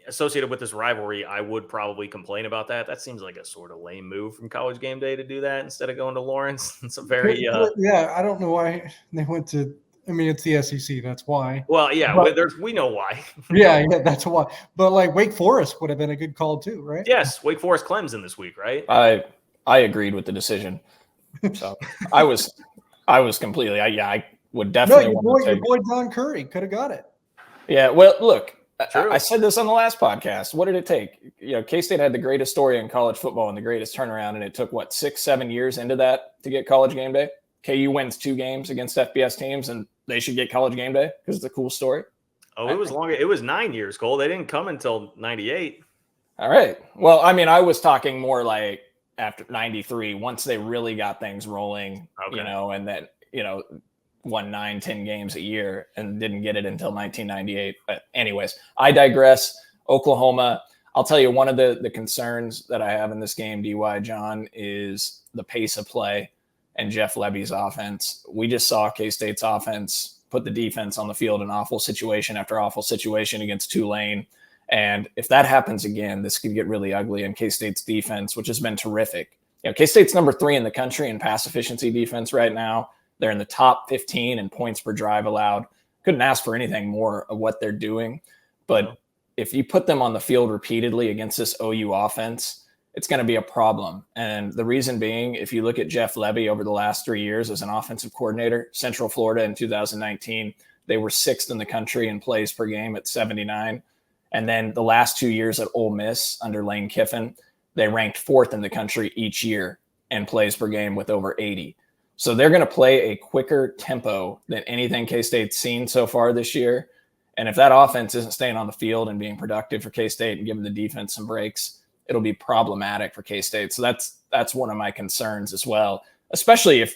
associated with this rivalry, I would probably complain about that. That seems like a sort of lame move from College Game Day to do that instead of going to Lawrence. It's a very yeah. I don't know why they went to. I mean, it's the SEC. That's why. Well, yeah, but we know why. yeah, that's why. But like Wake Forest would have been a good call too, right? Yes, Wake Forest Clemson this week, right? I agreed with the decision. So I was completely. I would definitely. No, your boy Don Curry could have got it. Yeah. Well, look. I said this on the last podcast. What did it take? K-State had the greatest story in college football and the greatest turnaround, and it took 6-7 years into that to get College Game Day. KU wins 2 games against FBS teams, and they should get College Game Day because it's a cool story. Oh, it was longer. It was 9 years, Cole. They didn't come until 98. All right. Well, I mean, I was talking more like after 93, once they really got things rolling, okay. And then, won 9-10 games a year and didn't get it until 1998. But anyways, I digress. Oklahoma, I'll tell you, one of the concerns that I have in this game, DY, John, is the pace of play and Jeff Lebby's offense. We just saw K-State's offense put the defense on the field in awful situation after awful situation against Tulane. And if that happens again, this could get really ugly. And K-State's defense, which has been terrific. K-State's number 3 in the country in pass efficiency defense right now. They're in the top 15 in points per drive allowed. Couldn't ask for anything more of what they're doing. But if you put them on the field repeatedly against this OU offense, it's going to be a problem. And the reason being, if you look at Jeff Lebby over the last 3 years as an offensive coordinator, Central Florida in 2019, they were 6th in the country in plays per game at 79. And then the last 2 years at Ole Miss under Lane Kiffin, they ranked 4th in the country each year in plays per game with over 80. So they're going to play a quicker tempo than anything K-State's seen so far this year. And if that offense isn't staying on the field and being productive for K-State and giving the defense some breaks, it'll be problematic for K-State. So that's one of my concerns as well, especially if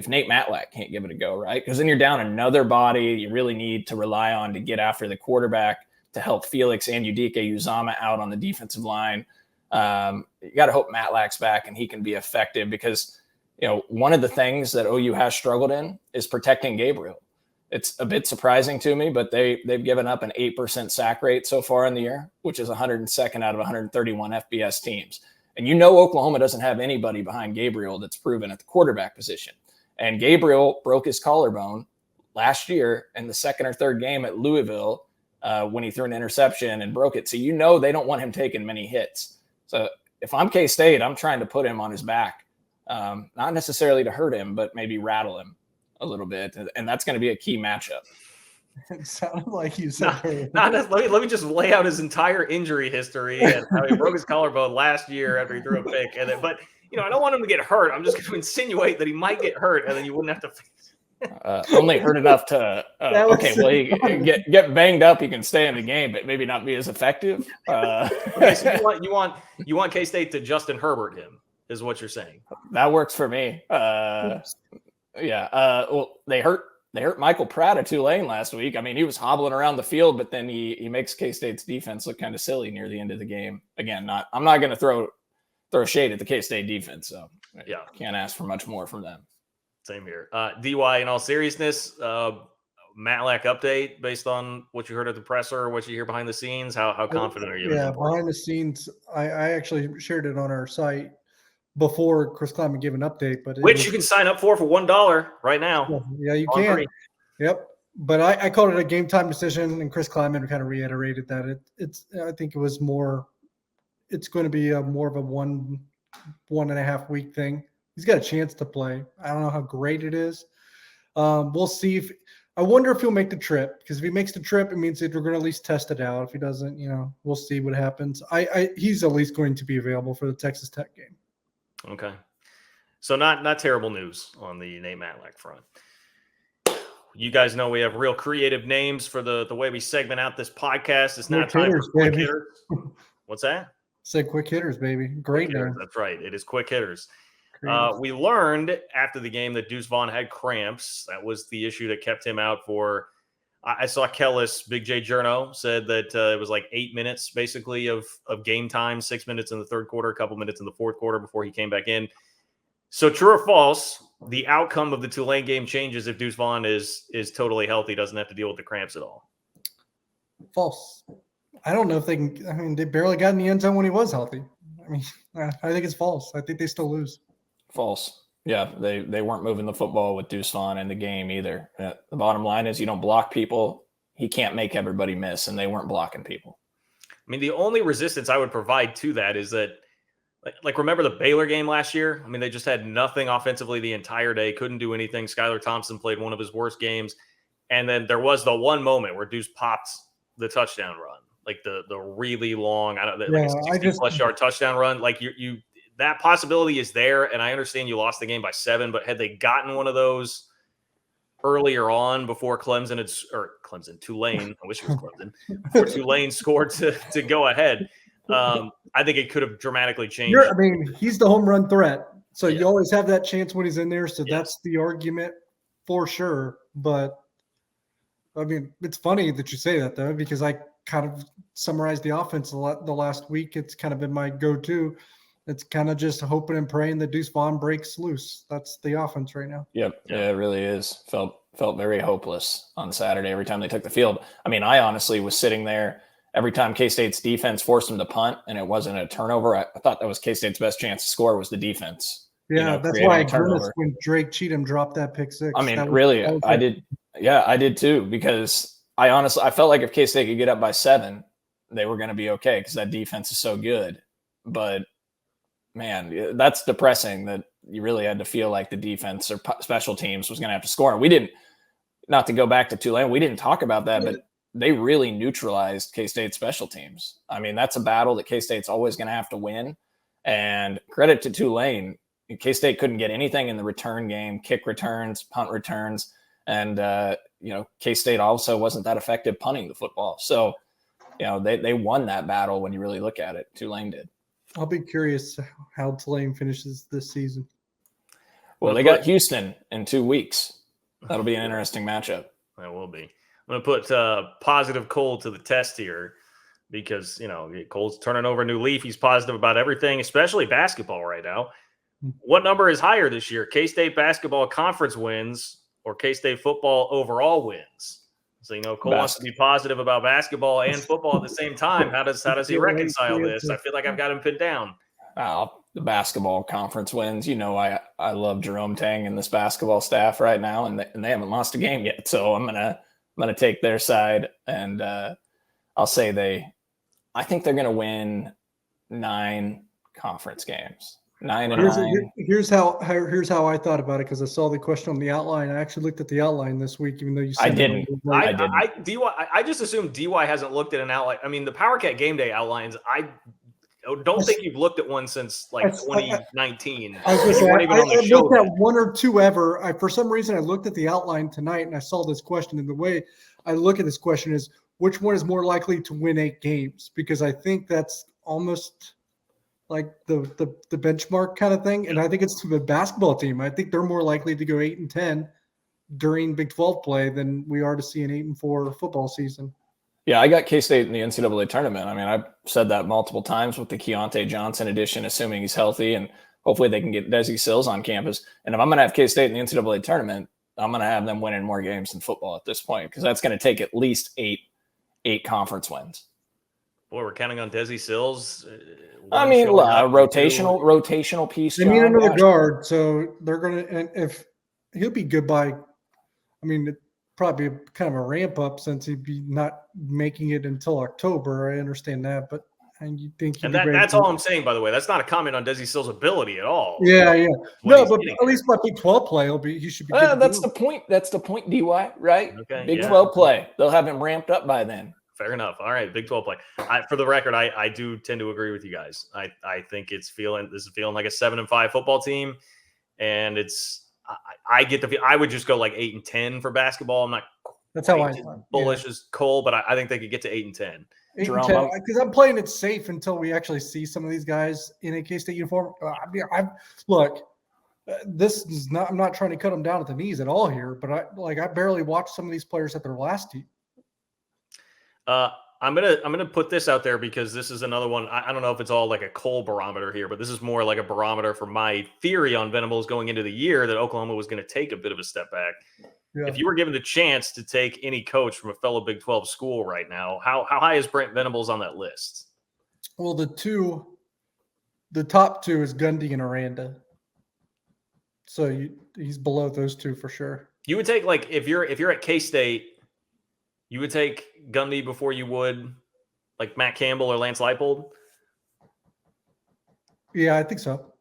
Nate Matlack can't give it a go, right? Because then you're down another body you really need to rely on to get after the quarterback to help Felix and Udike Uzama out on the defensive line. You got to hope Matlack's back and he can be effective because one of the things that OU has struggled in is protecting Gabriel. It's a bit surprising to me, but they've given up an 8% sack rate so far in the year, which is 102nd out of 131 FBS teams. And Oklahoma doesn't have anybody behind Gabriel that's proven at the quarterback position. And Gabriel broke his collarbone last year in the second or third game at Louisville when he threw an interception and broke it. So they don't want him taking many hits. So if I'm K-State, I'm trying to put him on his back. Not necessarily to hurt him, but maybe rattle him a little bit. And that's going to be a key matchup. It sounded like you said. Let me just lay out his entire injury history and how he broke his collarbone last year after he threw a pick. But I don't want him to get hurt. I'm just going to insinuate that he might get hurt, and then you wouldn't have to only hurt enough to he get banged up. He can stay in the game, but maybe not be as effective. Okay, so you want K-State to Justin Herbert him. Is what you're saying. That works for me. Well, they hurt Michael Pratt at Tulane last week. I mean, he was hobbling around the field, but then he makes K-State's defense look kind of silly near the end of the game. Again, I'm not going to throw throw shade at the K-State defense. So yeah, can't ask for much more from them. Same here. DY, in all seriousness, Matlack update based on what you heard at the presser or what you hear behind the scenes. How confident are you? Yeah, behind the scenes, I actually shared it on our site before Chris Klieman gave an update, but you can sign up for $1 right now. Yeah, you can. Free. Yep. But I called it a game time decision, and Chris Klieman kind of reiterated that I think it was more. It's going to be more of a 1.5 week thing. He's got a chance to play. I don't know how great it is. We'll see I wonder if he'll make the trip, because if he makes the trip, it means that we're going to at least test it out. If he doesn't, we'll see what happens. He's at least going to be available for the Texas Tech game. Okay. So not terrible news on the Nate Matlack front. You guys know we have real creative names for the way we segment out this podcast. It's now time for quick hitters. What's that? Say quick hitters, baby. Great name. That's right. It is quick hitters. We learned after the game that Deuce Vaughn had cramps. That was the issue that kept him out for. I saw Kellis, Big J Journo, said that it was like 8 minutes basically of game time, 6 minutes in the third quarter, a couple minutes in the fourth quarter before he came back in. So true or false, the outcome of the Tulane game changes if Deuce Vaughn is totally healthy, doesn't have to deal with the cramps at all. False. I don't know if they can. I mean, they barely got in the end zone when he was healthy. I mean, I think it's false. I think they still lose. False. Yeah, they weren't moving the football with Deuce Vaughn in the game either. The bottom line is you don't block people. He can't make everybody miss, and they weren't blocking people. I mean, the only resistance I would provide to that is that, like remember the Baylor game last year? I mean, they just had nothing offensively the entire day, couldn't do anything. Skylar Thompson played one of his worst games. And then there was the one moment where Deuce popped the touchdown run, like the really long, a 60-plus yard touchdown run. Like you that possibility is there, and I understand you lost the game by 7, but had they gotten one of those earlier on before Tulane, I wish it was Clemson, before Tulane scored to go ahead, I think it could have dramatically changed. He's the home run threat, so you always have that chance when he's in there, so that's the argument for sure. But, I mean, it's funny that you say that, though, because I kind of summarized the offense the last week. It's kind of been my go-to. It's kind of just hoping and praying that Deuce Vaughn breaks loose. That's the offense right now. Yep. Yeah, it really is. Felt very hopeless on Saturday every time they took the field. I mean, I honestly was sitting there every time K-State's defense forced them to punt and it wasn't a turnover. I thought that was K-State's best chance to score was the defense. Yeah, that's why I grimaced when Drake Cheatham dropped that pick six. I mean, really, I did. Yeah, I did too, because I felt like if K-State could get up by 7, they were going to be okay because that defense is so good. But man, that's depressing that you really had to feel like the defense or special teams was going to have to score. And we didn't, not to go back to Tulane, we didn't talk about that, but they really neutralized K-State special teams. I mean, that's a battle that K-State's always going to have to win. And credit to Tulane, K-State couldn't get anything in the return game, kick returns, punt returns. And, K-State also wasn't that effective punting the football. So, they won that battle when you really look at it. Tulane did. I'll be curious how Tulane finishes this season. Well, they got Houston in 2 weeks. That'll be an interesting matchup. That will be. I'm going to put positive Cole to the test here because, Cole's turning over a new leaf. He's positive about everything, especially basketball right now. What number is higher this year? K-State basketball conference wins or K-State football overall wins? So, Cole wants to be positive about basketball and football at the same time. How does he reconcile this? I feel like I've got him pinned down. The basketball conference wins. I love Jerome Tang and this basketball staff right now, and they haven't lost a game yet. So I'm gonna take their side, and I'll say I think they're gonna win 9 conference games. 9-9. Here's how I thought about it, because I saw the question on the outline. I actually looked at the outline this week, even though you said I didn't. I just assumed DY hasn't looked at an outline. I mean, the PowerCat Game Day outlines. I don't think you've looked at one since 2019. I was going to say, I looked at 1 or 2 ever. For some reason, I looked at the outline tonight and I saw this question. And the way I look at this question is, which one is more likely to win 8 games? Because I think that's almost like the benchmark kind of thing. And I think it's to the basketball team. I think they're more likely to go 8-10 during Big 12 play than we are to see an 8-4 football season. Yeah, I got K-State in the NCAA tournament. I mean, I've said that multiple times with the Keontae Johnson edition, assuming he's healthy, and hopefully they can get Desi Sills on campus. And if I'm going to have K-State in the NCAA tournament, I'm going to have them winning more games than football at this point, because that's going to take at least eight conference wins. Boy, we're counting on Desi Sills. I mean, rotational piece. They need another guard, so they're going to – and if he'll be good by – I mean, probably kind of a ramp up since he'd be not making it until October. I understand that, but and you think that's all I'm saying, by the way. That's not a comment on Desi Sills' ability at all. Yeah. No, but at least by Big 12 play, he should be good. That's the point. That's the point, DY, right? Okay, Big 12 play. They'll have him ramped up by then. Fair enough. All right, Big 12 play. For the record, I do tend to agree with you guys. I think this is feeling like a 7-5 football team, and I get the feel I would just go like 8-10 for basketball. I'm not that's how bullish as Cole, but I think they could get to 8-10. Because I'm playing it safe until we actually see some of these guys in a K-State uniform. This is not. I'm not trying to cut them down at the knees at all here, but I barely watched some of these players at their last team. I'm gonna put this out there because this is another one. I don't know if it's all like a Cole barometer here, but this is more like a barometer for my theory on Venables going into the year that Oklahoma was going to take a bit of a step back. Yeah. If you were given the chance to take any coach from a fellow Big 12 school right now, how high is Brent Venables on that list? Well, the top two is Gundy and Aranda. So he's below those two for sure. You would take, like, if you're at K-State, you would take Gundy before you would like Matt Campbell or Lance Leipold? Yeah, I think so.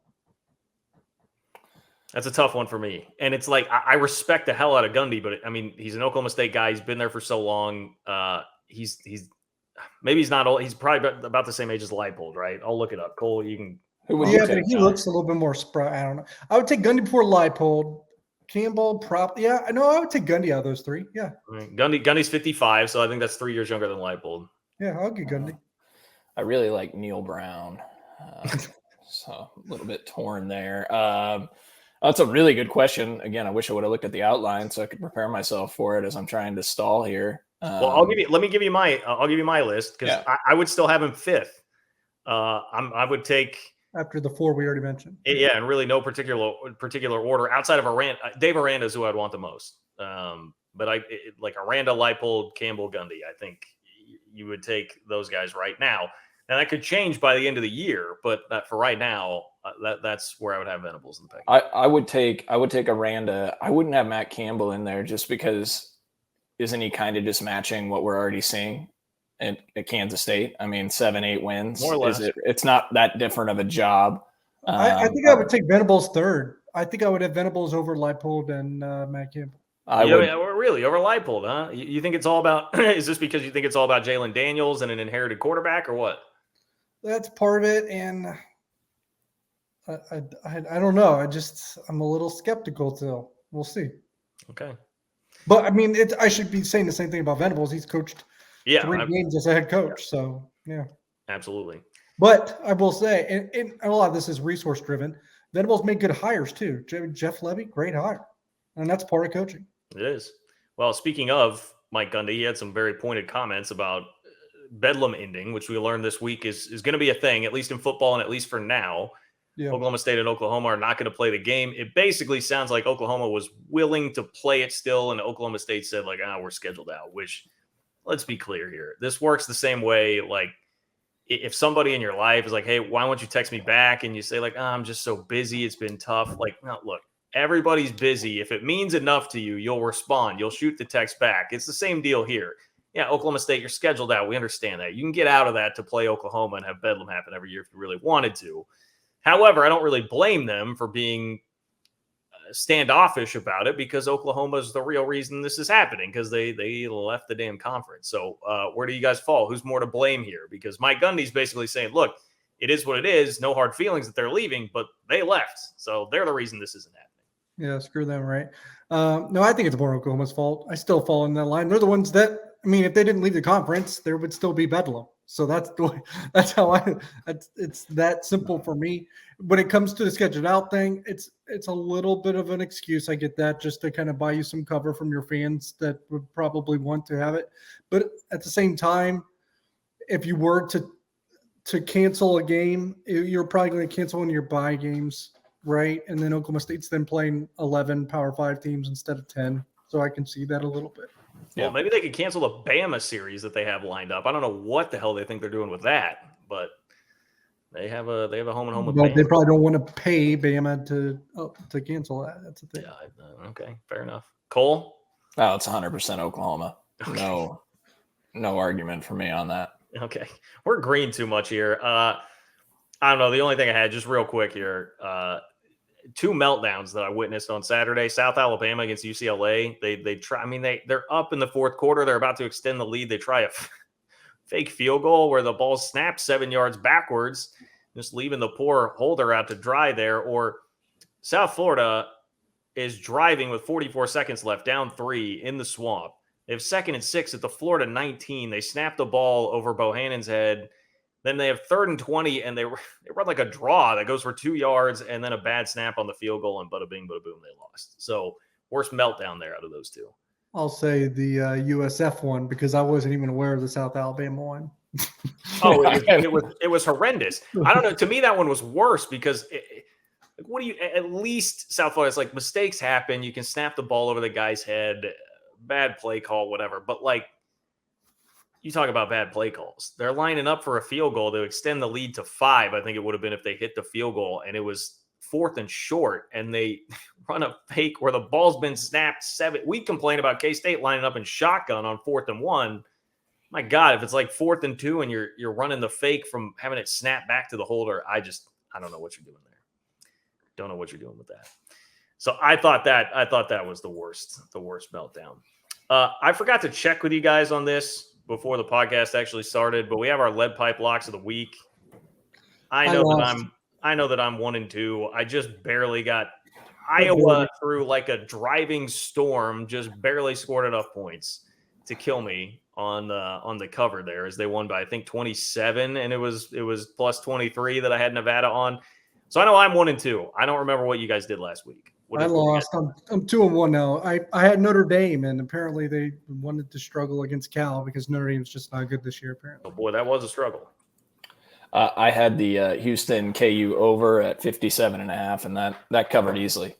That's a tough one for me. And it's like, I respect the hell out of Gundy, but I mean, he's an Oklahoma State guy. He's been there for so long. He's maybe he's not old. He's probably about the same age as Leipold, right? I'll look it up. Cole, you can. Yeah, but he looks a little bit more spry. I don't know. I would take Gundy before Leipold. Campbell, yeah. I know I would take Gundy out of those three. Yeah. Right. Gundy's 55, so I think that's 3 years younger than Leipold. Yeah, I'll get Gundy. I really like Neil Brown. So a little bit torn there. That's a really good question. Again, I wish I would have looked at the outline so I could prepare myself for it as I'm trying to stall here. Well, let me give you my list because I would still have him fifth. I would take after the four we already mentioned. Yeah, and really no particular order outside of Aranda. Dave Aranda is who I'd want the most. But like Aranda, Leipold, Campbell, Gundy. I think you would take those guys right now. Now that could change by the end of the year, but for right now, that's where I would have Venables in the pack. I would take Aranda. I wouldn't have Matt Campbell in there just because isn't he kind of just matching what we're already seeing at Kansas State? I mean, 7-8 wins. More or less. It's not that different of a job. I think I would take Venables third. I think I would have Venables over Leipold and Matt Campbell. Really over Leipold, huh? You think it's all about? Is this because you think it's all about Jalen Daniels and an inherited quarterback, or what? That's part of it, and I don't know. I'm a little skeptical still. We'll see. Okay. But I mean, I should be saying the same thing about Venables. He's coached 3 games as a head coach, so yeah. Absolutely. But I will say, and a lot of this is resource driven. Venables made good hires too. Jeff Levy, great hire, and that's part of coaching. It is. Well, speaking of Mike Gundy, he had some very pointed comments about Bedlam ending, which we learned this week is going to be a thing, at least in football and at least for now. Yeah. Oklahoma State and Oklahoma are not going to play the game. It basically sounds like Oklahoma was willing to play it still, and Oklahoma State said, like, we're scheduled out, which, let's be clear here. This works the same way, like, if somebody in your life is like, hey, why won't you text me back? And you say, like, I'm just so busy. It's been tough. Like, no, look, everybody's busy. If it means enough to you, you'll respond. You'll shoot the text back. It's the same deal here. Yeah, Oklahoma State, you're scheduled out. We understand that. You can get out of that to play Oklahoma and have Bedlam happen every year if you really wanted to. However, I don't really blame them for being standoffish about it because Oklahoma is the real reason this is happening because they left the damn conference. So where do you guys fall? Who's more to blame here? Because Mike Gundy's basically saying, look, it is what it is. No hard feelings that they're leaving, but they left. So they're the reason this isn't happening. Yeah, screw them, right? No, I think it's more Oklahoma's fault. I still fall in that line. They're the ones that, I mean, if they didn't leave the conference, there would still be Bedlam. So that's how it's that simple for me. When it comes to the scheduled out thing, it's it's a little bit of an excuse. I get that, just to kind of buy you some cover from your fans that would probably want to have it. But at the same time, if you were to cancel a game, you're probably going to cancel one of your bye games, right? And then Oklahoma State's then playing 11 Power 5 teams instead of 10. So I can see that a little bit. Well, maybe they could cancel the Bama series that they have lined up. I don't know what the hell they think they're doing with that, but they have a home and home with But Bama. they probably don't want to pay Bama to cancel that. That's the thing. Yeah, okay, fair enough. Cole? Oh, it's 100% Oklahoma. Okay. No argument for me on that. Okay. We're green too much here. I don't know. The only thing I had, just real quick here, two meltdowns that I witnessed on Saturday. South Alabama against UCLA. They try. I mean, they're up in the fourth quarter. They're about to extend the lead. They try a fake field goal where the ball snaps 7 yards backwards, just leaving the poor holder out to dry there. Or South Florida is driving with 44 seconds left, down 3 in the swamp. They have 2nd and 6 at the Florida 19. They snap the ball over Bohannon's head. Then they have 3rd and 20, and they run like a draw that goes for 2 yards, and then a bad snap on the field goal, and bada bing, bada boom, they lost. So worst meltdown there out of those two. I'll say the USF one, because I wasn't even aware of the South Alabama one. Oh, it was horrendous. I don't know. To me, that one was worse because what do you? At least South Florida's like, mistakes happen. You can snap the ball over the guy's head. Bad play call, whatever. But like, you talk about bad play calls. They're lining up for a field goal to extend the lead to 5. I think it would have been if they hit the field goal, and it was 4th and short, and they run a fake where the ball's been snapped 7. We complain about K-State lining up in shotgun on 4th and 1. My God, if it's like 4th and 2 and you're running the fake from having it snap back to the holder, I don't know what you're doing there. Don't know what you're doing with that. So I thought that was the worst meltdown. I forgot to check with you guys on this before the podcast actually started, but we have our lead pipe locks of the week. I know that I'm 1-2. I just barely got Iowa through like a driving storm, just barely scored enough points to kill me on the cover there, as they won by I think 27, and it was plus 23 that I had Nevada on. So I know I'm 1-2. I don't remember what you guys did last week. I lost. I'm 2-1 now. I had Notre Dame, and apparently they wanted to struggle against Cal because Notre Dame's just not good this year. Apparently. Oh boy, that was a struggle. I had the Houston KU over at 57.5, and that covered easily.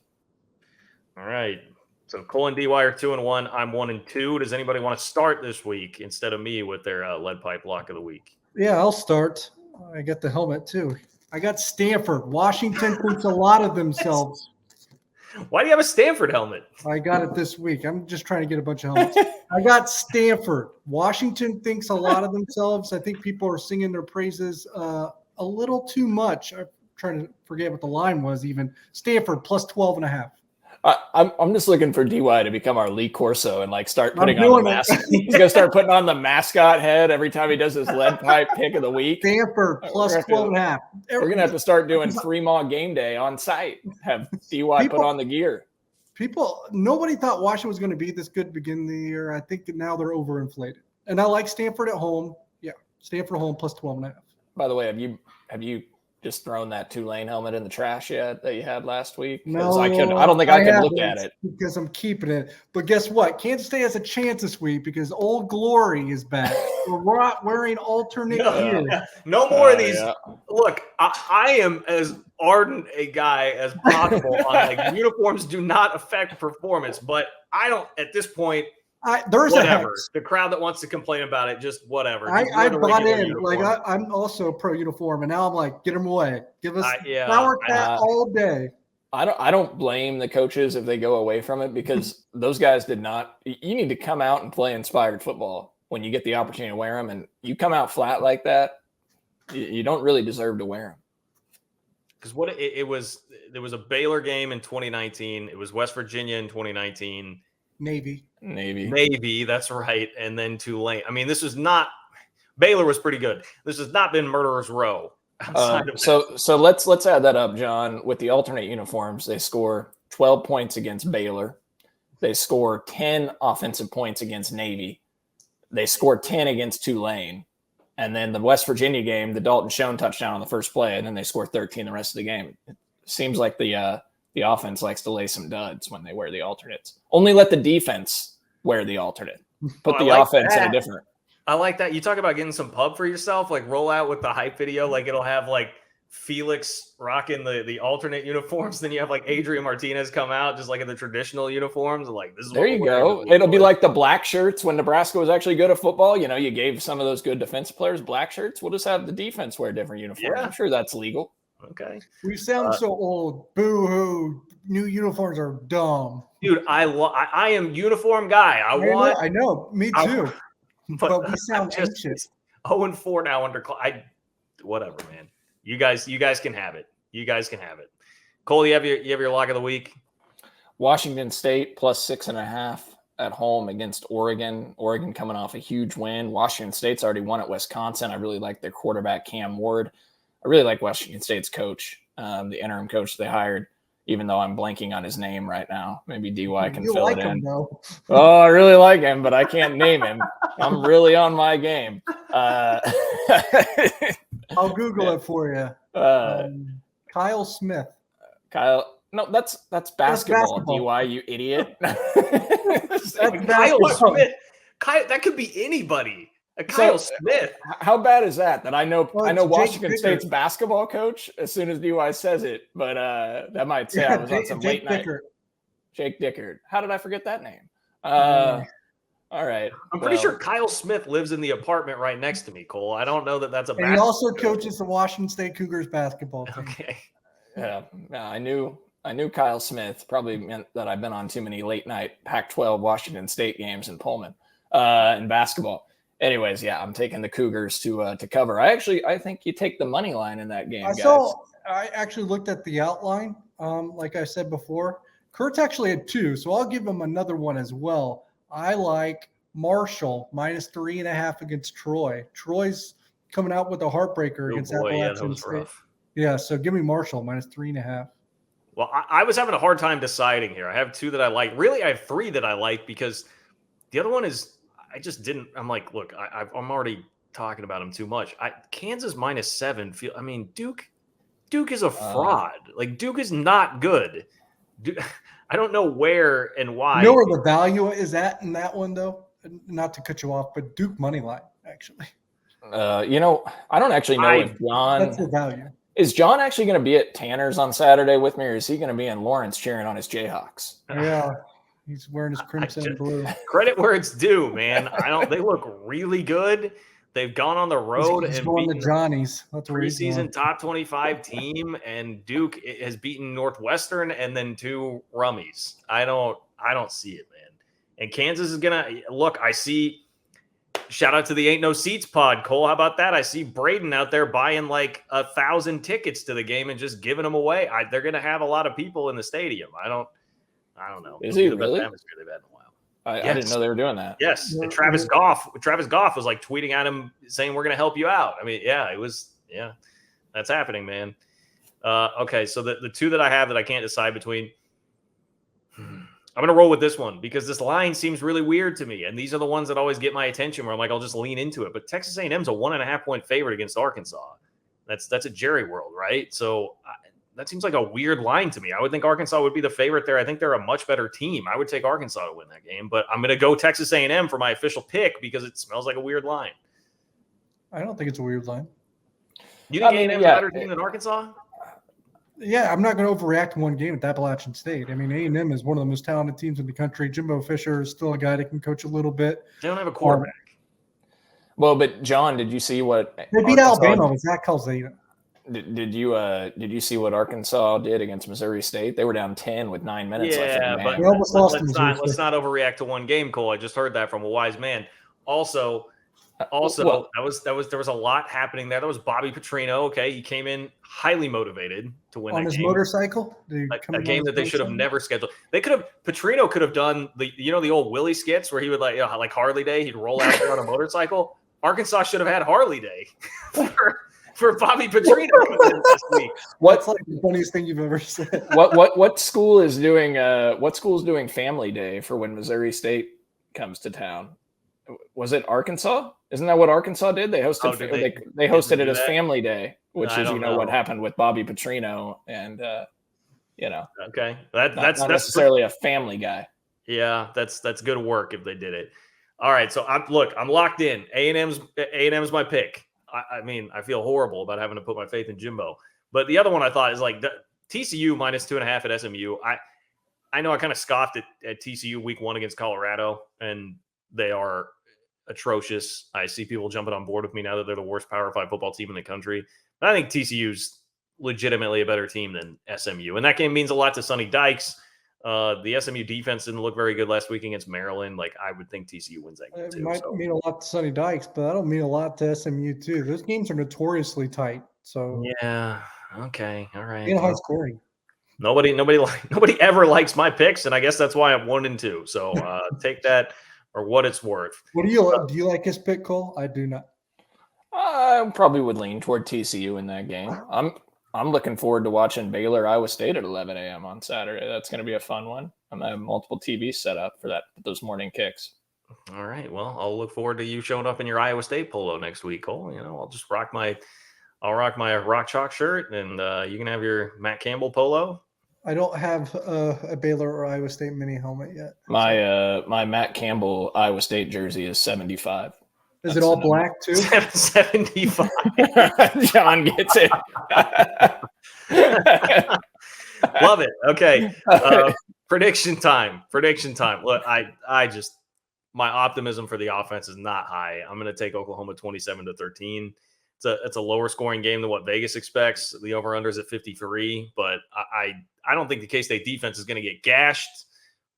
All right. So Cole and DY are 2-1. I'm 1-2. Does anybody want to start this week instead of me with their lead pipe lock of the week? Yeah, I'll start. I got the helmet too. I got Stanford. Washington thinks a lot of themselves. Why do you have a Stanford helmet? I got it this week. I'm just trying to get a bunch of helmets. I got Stanford. Washington thinks a lot of themselves. I think people are singing their praises a little too much. I'm trying to forget what the line was even. Stanford plus 12.5. I'm just looking for DY to become our Lee Corso and like start putting on the mascot. He's gonna start putting on the mascot head every time he does his lead pipe pick of the week. Stanford plus 12.5. We're gonna have to start doing Fremont game day on site. Have DY put on the gear. Nobody thought Washington was going to be this good beginning of the year. I think now they're overinflated. And I like Stanford at home. Yeah, Stanford at home plus 12.5. By the way, have you just thrown that Tulane helmet in the trash yet that you had last week? No, I don't think I can look at it because I'm keeping it. But guess what? Kansas State has a chance this week because Old Glory is back. We're wearing alternate gear. No more of these. Yeah. Look, I am as ardent a guy as possible on like uniforms do not affect performance, but I don't at this point. There's whatever. The crowd that wants to complain about it, just whatever. I bought in. Uniform. Like I'm also pro uniform, and now I'm like, get them away. Give us Power Cat all day. I don't blame the coaches if they go away from it because those guys did not. You need to come out and play inspired football when you get the opportunity to wear them, and you come out flat like that, you don't really deserve to wear them. Because there was a Baylor game in 2019. It was West Virginia in 2019. Navy, that's right. And then Tulane. I mean, Baylor was pretty good. This has not been Murderer's Row. So let's add that up, John. With the alternate uniforms, they score 12 points against Baylor. They score 10 offensive points against Navy. They scored 10 against Tulane. And then the West Virginia game, the Dalton Schoen touchdown on the first play, and then they score 13 the rest of the game. It seems like the the offense likes to lay some duds when they wear the alternates. Only let the defense wear the alternate. Put the offense in a different. I like that. You talk about getting some pub for yourself, like roll out with the hype video. Like it'll have like Felix rocking the alternate uniforms. Then you have like Adrian Martinez come out just like in the traditional uniforms. Like this is there you go. It'll be like the black shirts when Nebraska was actually good at football. You know, you gave some of those good defensive players black shirts. We'll just have the defense wear different uniforms. Yeah. I'm sure that's legal. Okay. We sound so old. Boo hoo. New uniforms are dumb. Dude, I am uniform guy. I know. Me too. But we sound anxious. 0-4 now under whatever, man. You guys can have it. You guys can have it. Cole, you have your lock of the week. Washington State plus 6.5 at home against Oregon. Oregon coming off a huge win. Washington State's already won at Wisconsin. I really like their quarterback Cam Ward. I really like Washington State's coach, the interim coach they hired, even though I'm blanking on his name right now. Maybe DY can fill it in. Though. Oh, I really like him, but I can't name him. I'm really on my game. I'll Google it for you. Kyle Smith. No, that's basketball, DY, you idiot. Kyle Smith. That could be anybody. Kyle Smith. How bad is that? I know Washington State's basketball coach as soon as DY says it, but that might say I was on some late night. Jake Dickard. How did I forget that name? All right. I'm pretty sure Kyle Smith lives in the apartment right next to me, Cole. I don't know that that's a basketball. He also coaches the Washington State Cougars basketball team. Okay. Yeah. I knew Kyle Smith. Probably meant that I've been on too many late night Pac-12 Washington State games in Pullman in basketball. Anyways, yeah, I'm taking the Cougars to cover. I think you take the money line in that game, guys. I actually looked at the outline. Like I said before, Kurtz actually had 2, so I'll give him another one as well. I like Marshall minus 3.5 against Troy. Troy's coming out with a heartbreaker against Appalachian State. Yeah, so give me Marshall minus 3.5. Well, I was having a hard time deciding here. I have 2 that I like. Really, I have 3 that I like because the other one is I just didn't. I'm like, look, I'm already talking about him too much. Kansas minus 7. Duke is a fraud. Like Duke is not good. I don't know where and why. You know where the value is at in that one, though? Not to cut you off, but Duke money line, actually. I don't actually know if John. That's the value. Is John actually going to be at Tanner's on Saturday with me, or is he going to be in Lawrence cheering on his Jayhawks? Yeah. He's wearing his crimson and blue. Credit where it's due, man. They look really good. They've gone on the road and beaten the Johnnies. That's preseason top 25 team, and Duke has beaten Northwestern and then 2 Rummies. I don't see it, man. And Kansas is gonna look. I see. Shout out to the Ain't No Seats pod, Cole. How about that? I see Braden out there buying like 1,000 tickets to the game and just giving them away. They're gonna have a lot of people in the stadium. I don't know. Is he really? Atmosphere they've had in a while. I didn't know they were doing that. Yes. And Travis Goff was like tweeting at him saying, we're going to help you out. That's happening, man. Okay. So the 2 that I have that I can't decide between, I'm going to roll with this one because this line seems really weird to me. And these are the ones that always get my attention where I'm like, I'll just lean into it. But Texas A&M's a 1.5 point favorite against Arkansas. That's a Jerry World, right? So that seems like a weird line to me. I would think Arkansas would be the favorite there. I think they're a much better team. I would take Arkansas to win that game, but I'm going to go Texas A&M for my official pick because it smells like a weird line. I don't think it's a weird line. You think A&M's a better team than Arkansas? Yeah, I'm not going to overreact to one game at Appalachian State. A&M is one of the most talented teams in the country. Jimbo Fisher is still a guy that can coach a little bit. They don't have a quarterback. Well, but John, did you see what they beat Alabama with Zach Calzada? Did you see what Arkansas did against Missouri State? They were down 10 with 9 minutes left. Yeah, but let's not overreact to one game, Cole. I just heard that from a wise man. Also, there was a lot happening there. That was Bobby Petrino. Okay, he came in highly motivated to win on his motorcycle. A game that they should have never scheduled. Petrino could have done the old Willie skits where he would like Harley Day. He'd roll out there on a motorcycle. Arkansas should have had Harley Day for Bobby Petrino this week. What's like the funniest thing you've ever said? What school is doing Family Day for when Missouri State comes to town? Was it Arkansas? Isn't that what Arkansas did? They hosted it as Family Day, which is what happened with Bobby Petrino and you know. Okay, Not that's necessarily a family guy. Yeah, that's good work if they did it. All right, so I'm locked in. A&M's my pick. I mean, I feel horrible about having to put my faith in Jimbo, but the other one I thought is like TCU minus 2.5 at SMU. I know I kind of scoffed at TCU week 1 against Colorado, and they are atrocious. I see people jumping on board with me now that they're the worst Power 5 football team in the country. But I think TCU's legitimately a better team than SMU, and that game means a lot to Sonny Dykes. The SMU defense didn't look very good last week against Maryland. Like, I would think TCU wins that game It too. might mean a lot to Sonny Dykes, but I don't mean a lot to SMU too. Those games are notoriously tight. So yeah, okay, all right. high scoring. Nobody ever likes my picks, and I guess that's why I'm 1-2. So take that for what it's worth. What do you like his pick, Cole? I do not. I probably would lean toward TCU in that game. I'm looking forward to watching Baylor Iowa State at 11 a.m. on Saturday. That's going to be a fun one. I'm gonna have multiple TVs set up for those morning kicks. All right. Well, I'll look forward to you showing up in your Iowa State polo next week, Cole. I'll just rock my Rock Chalk shirt, and you can have your Matt Campbell polo. I don't have a Baylor or Iowa State mini helmet yet. My Matt Campbell Iowa State jersey is 75. Is it all black too? 75. John gets it. Love it. Okay. Prediction time. Look, my optimism for the offense is not high. I'm going to take Oklahoma 27-13. It's a lower scoring game than what Vegas expects. The over-under is at 53, but I don't think the K-State defense is going to get gashed,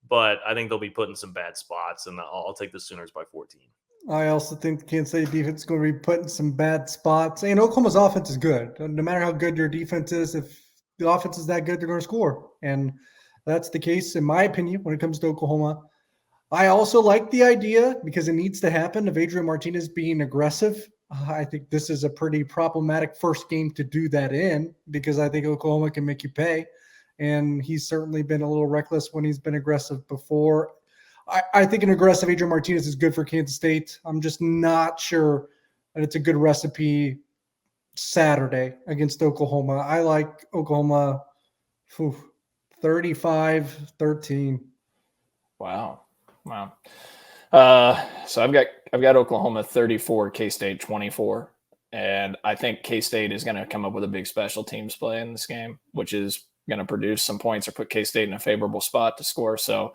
but I think they'll be put in some bad spots, and I'll take the Sooners by 14. I also think the Kansas State defense is going to be put in some bad spots. And Oklahoma's offense is good. No matter how good your defense is, if the offense is that good, they're going to score. And that's the case, in my opinion, when it comes to Oklahoma. I also like the idea, because it needs to happen, of Adrian Martinez being aggressive. I think this is a pretty problematic first game to do that in, because I think Oklahoma can make you pay. And he's certainly been a little reckless when he's been aggressive before. I think an aggressive Adrian Martinez is good for Kansas State. I'm just not sure that it's a good recipe Saturday against Oklahoma. I like Oklahoma 35-13. Wow. So I've got Oklahoma 34, K-State 24. And I think K-State is going to come up with a big special teams play in this game, which is going to produce some points or put K-State in a favorable spot to score. So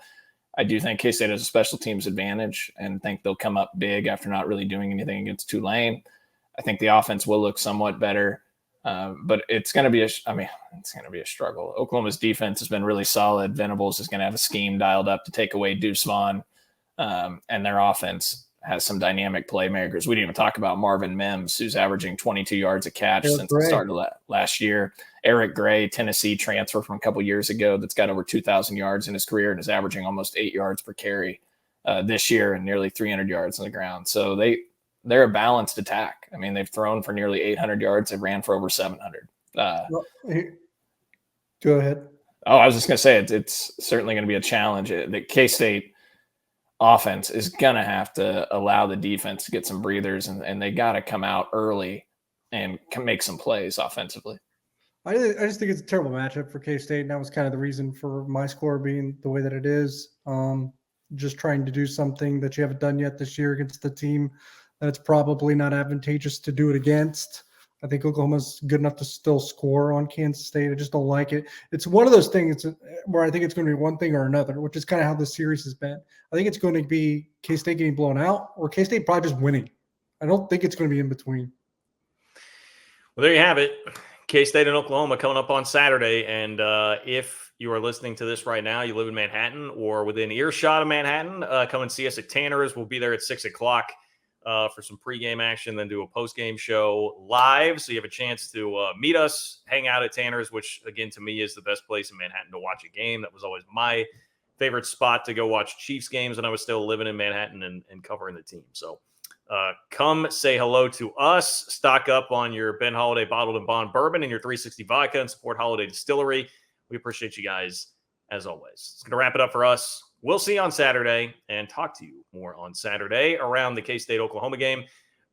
I do think K-State has a special teams advantage and think they'll come up big after not really doing anything against Tulane. I think the offense will look somewhat better, but it's going to be a struggle. Oklahoma's defense has been really solid. Venables is going to have a scheme dialed up to take away Deuce Vaughn, and their offense has some dynamic playmakers. We didn't even talk about Marvin Mims, who's averaging 22 yards a catch since the start of last year. Eric Gray, Tennessee transfer from a couple years ago, that's got over 2,000 yards in his career and is averaging almost 8 yards per carry this year and nearly 300 yards on the ground. So they're a balanced attack. I mean, they've thrown for nearly 800 yards. They've ran for over 700. Go ahead. Oh, I was just going to say it's certainly going to be a challenge. The K-State offense is going to have to allow the defense to get some breathers, and they got to come out early and make some plays offensively. I just think it's a terrible matchup for K-State, and that was kind of the reason for my score being the way that it is. Just trying to do something that you haven't done yet this year against the team that it's probably not advantageous to do it against. I think Oklahoma's good enough to still score on Kansas State. I just don't like it. It's one of those things where I think it's going to be one thing or another, which is kind of how this series has been. I think it's going to be K-State getting blown out or K-State probably just winning. I don't think it's going to be in between. Well, there you have it. K-State and Oklahoma coming up on Saturday. And if you are listening to this right now, you live in Manhattan or within earshot of Manhattan, come and see us at Tanner's. We'll be there at 6 o'clock for some pregame action, then do a postgame show live. So you have a chance to meet us, hang out at Tanner's, which, again, to me is the best place in Manhattan to watch a game. That was always my favorite spot to go watch Chiefs games when I was still living in Manhattan and covering the team. So come say hello to us, stock up on your Ben Holiday bottled and bond bourbon and your 360 vodka, and support Holiday Distillery. We appreciate you guys as always. It's going to wrap it up for us. We'll see you on Saturday and talk to you more on Saturday around the K-State Oklahoma game.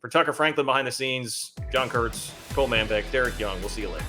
For Tucker Franklin behind the scenes, John Kurtz, Cole Manbeck, Derek Young, we'll see you later.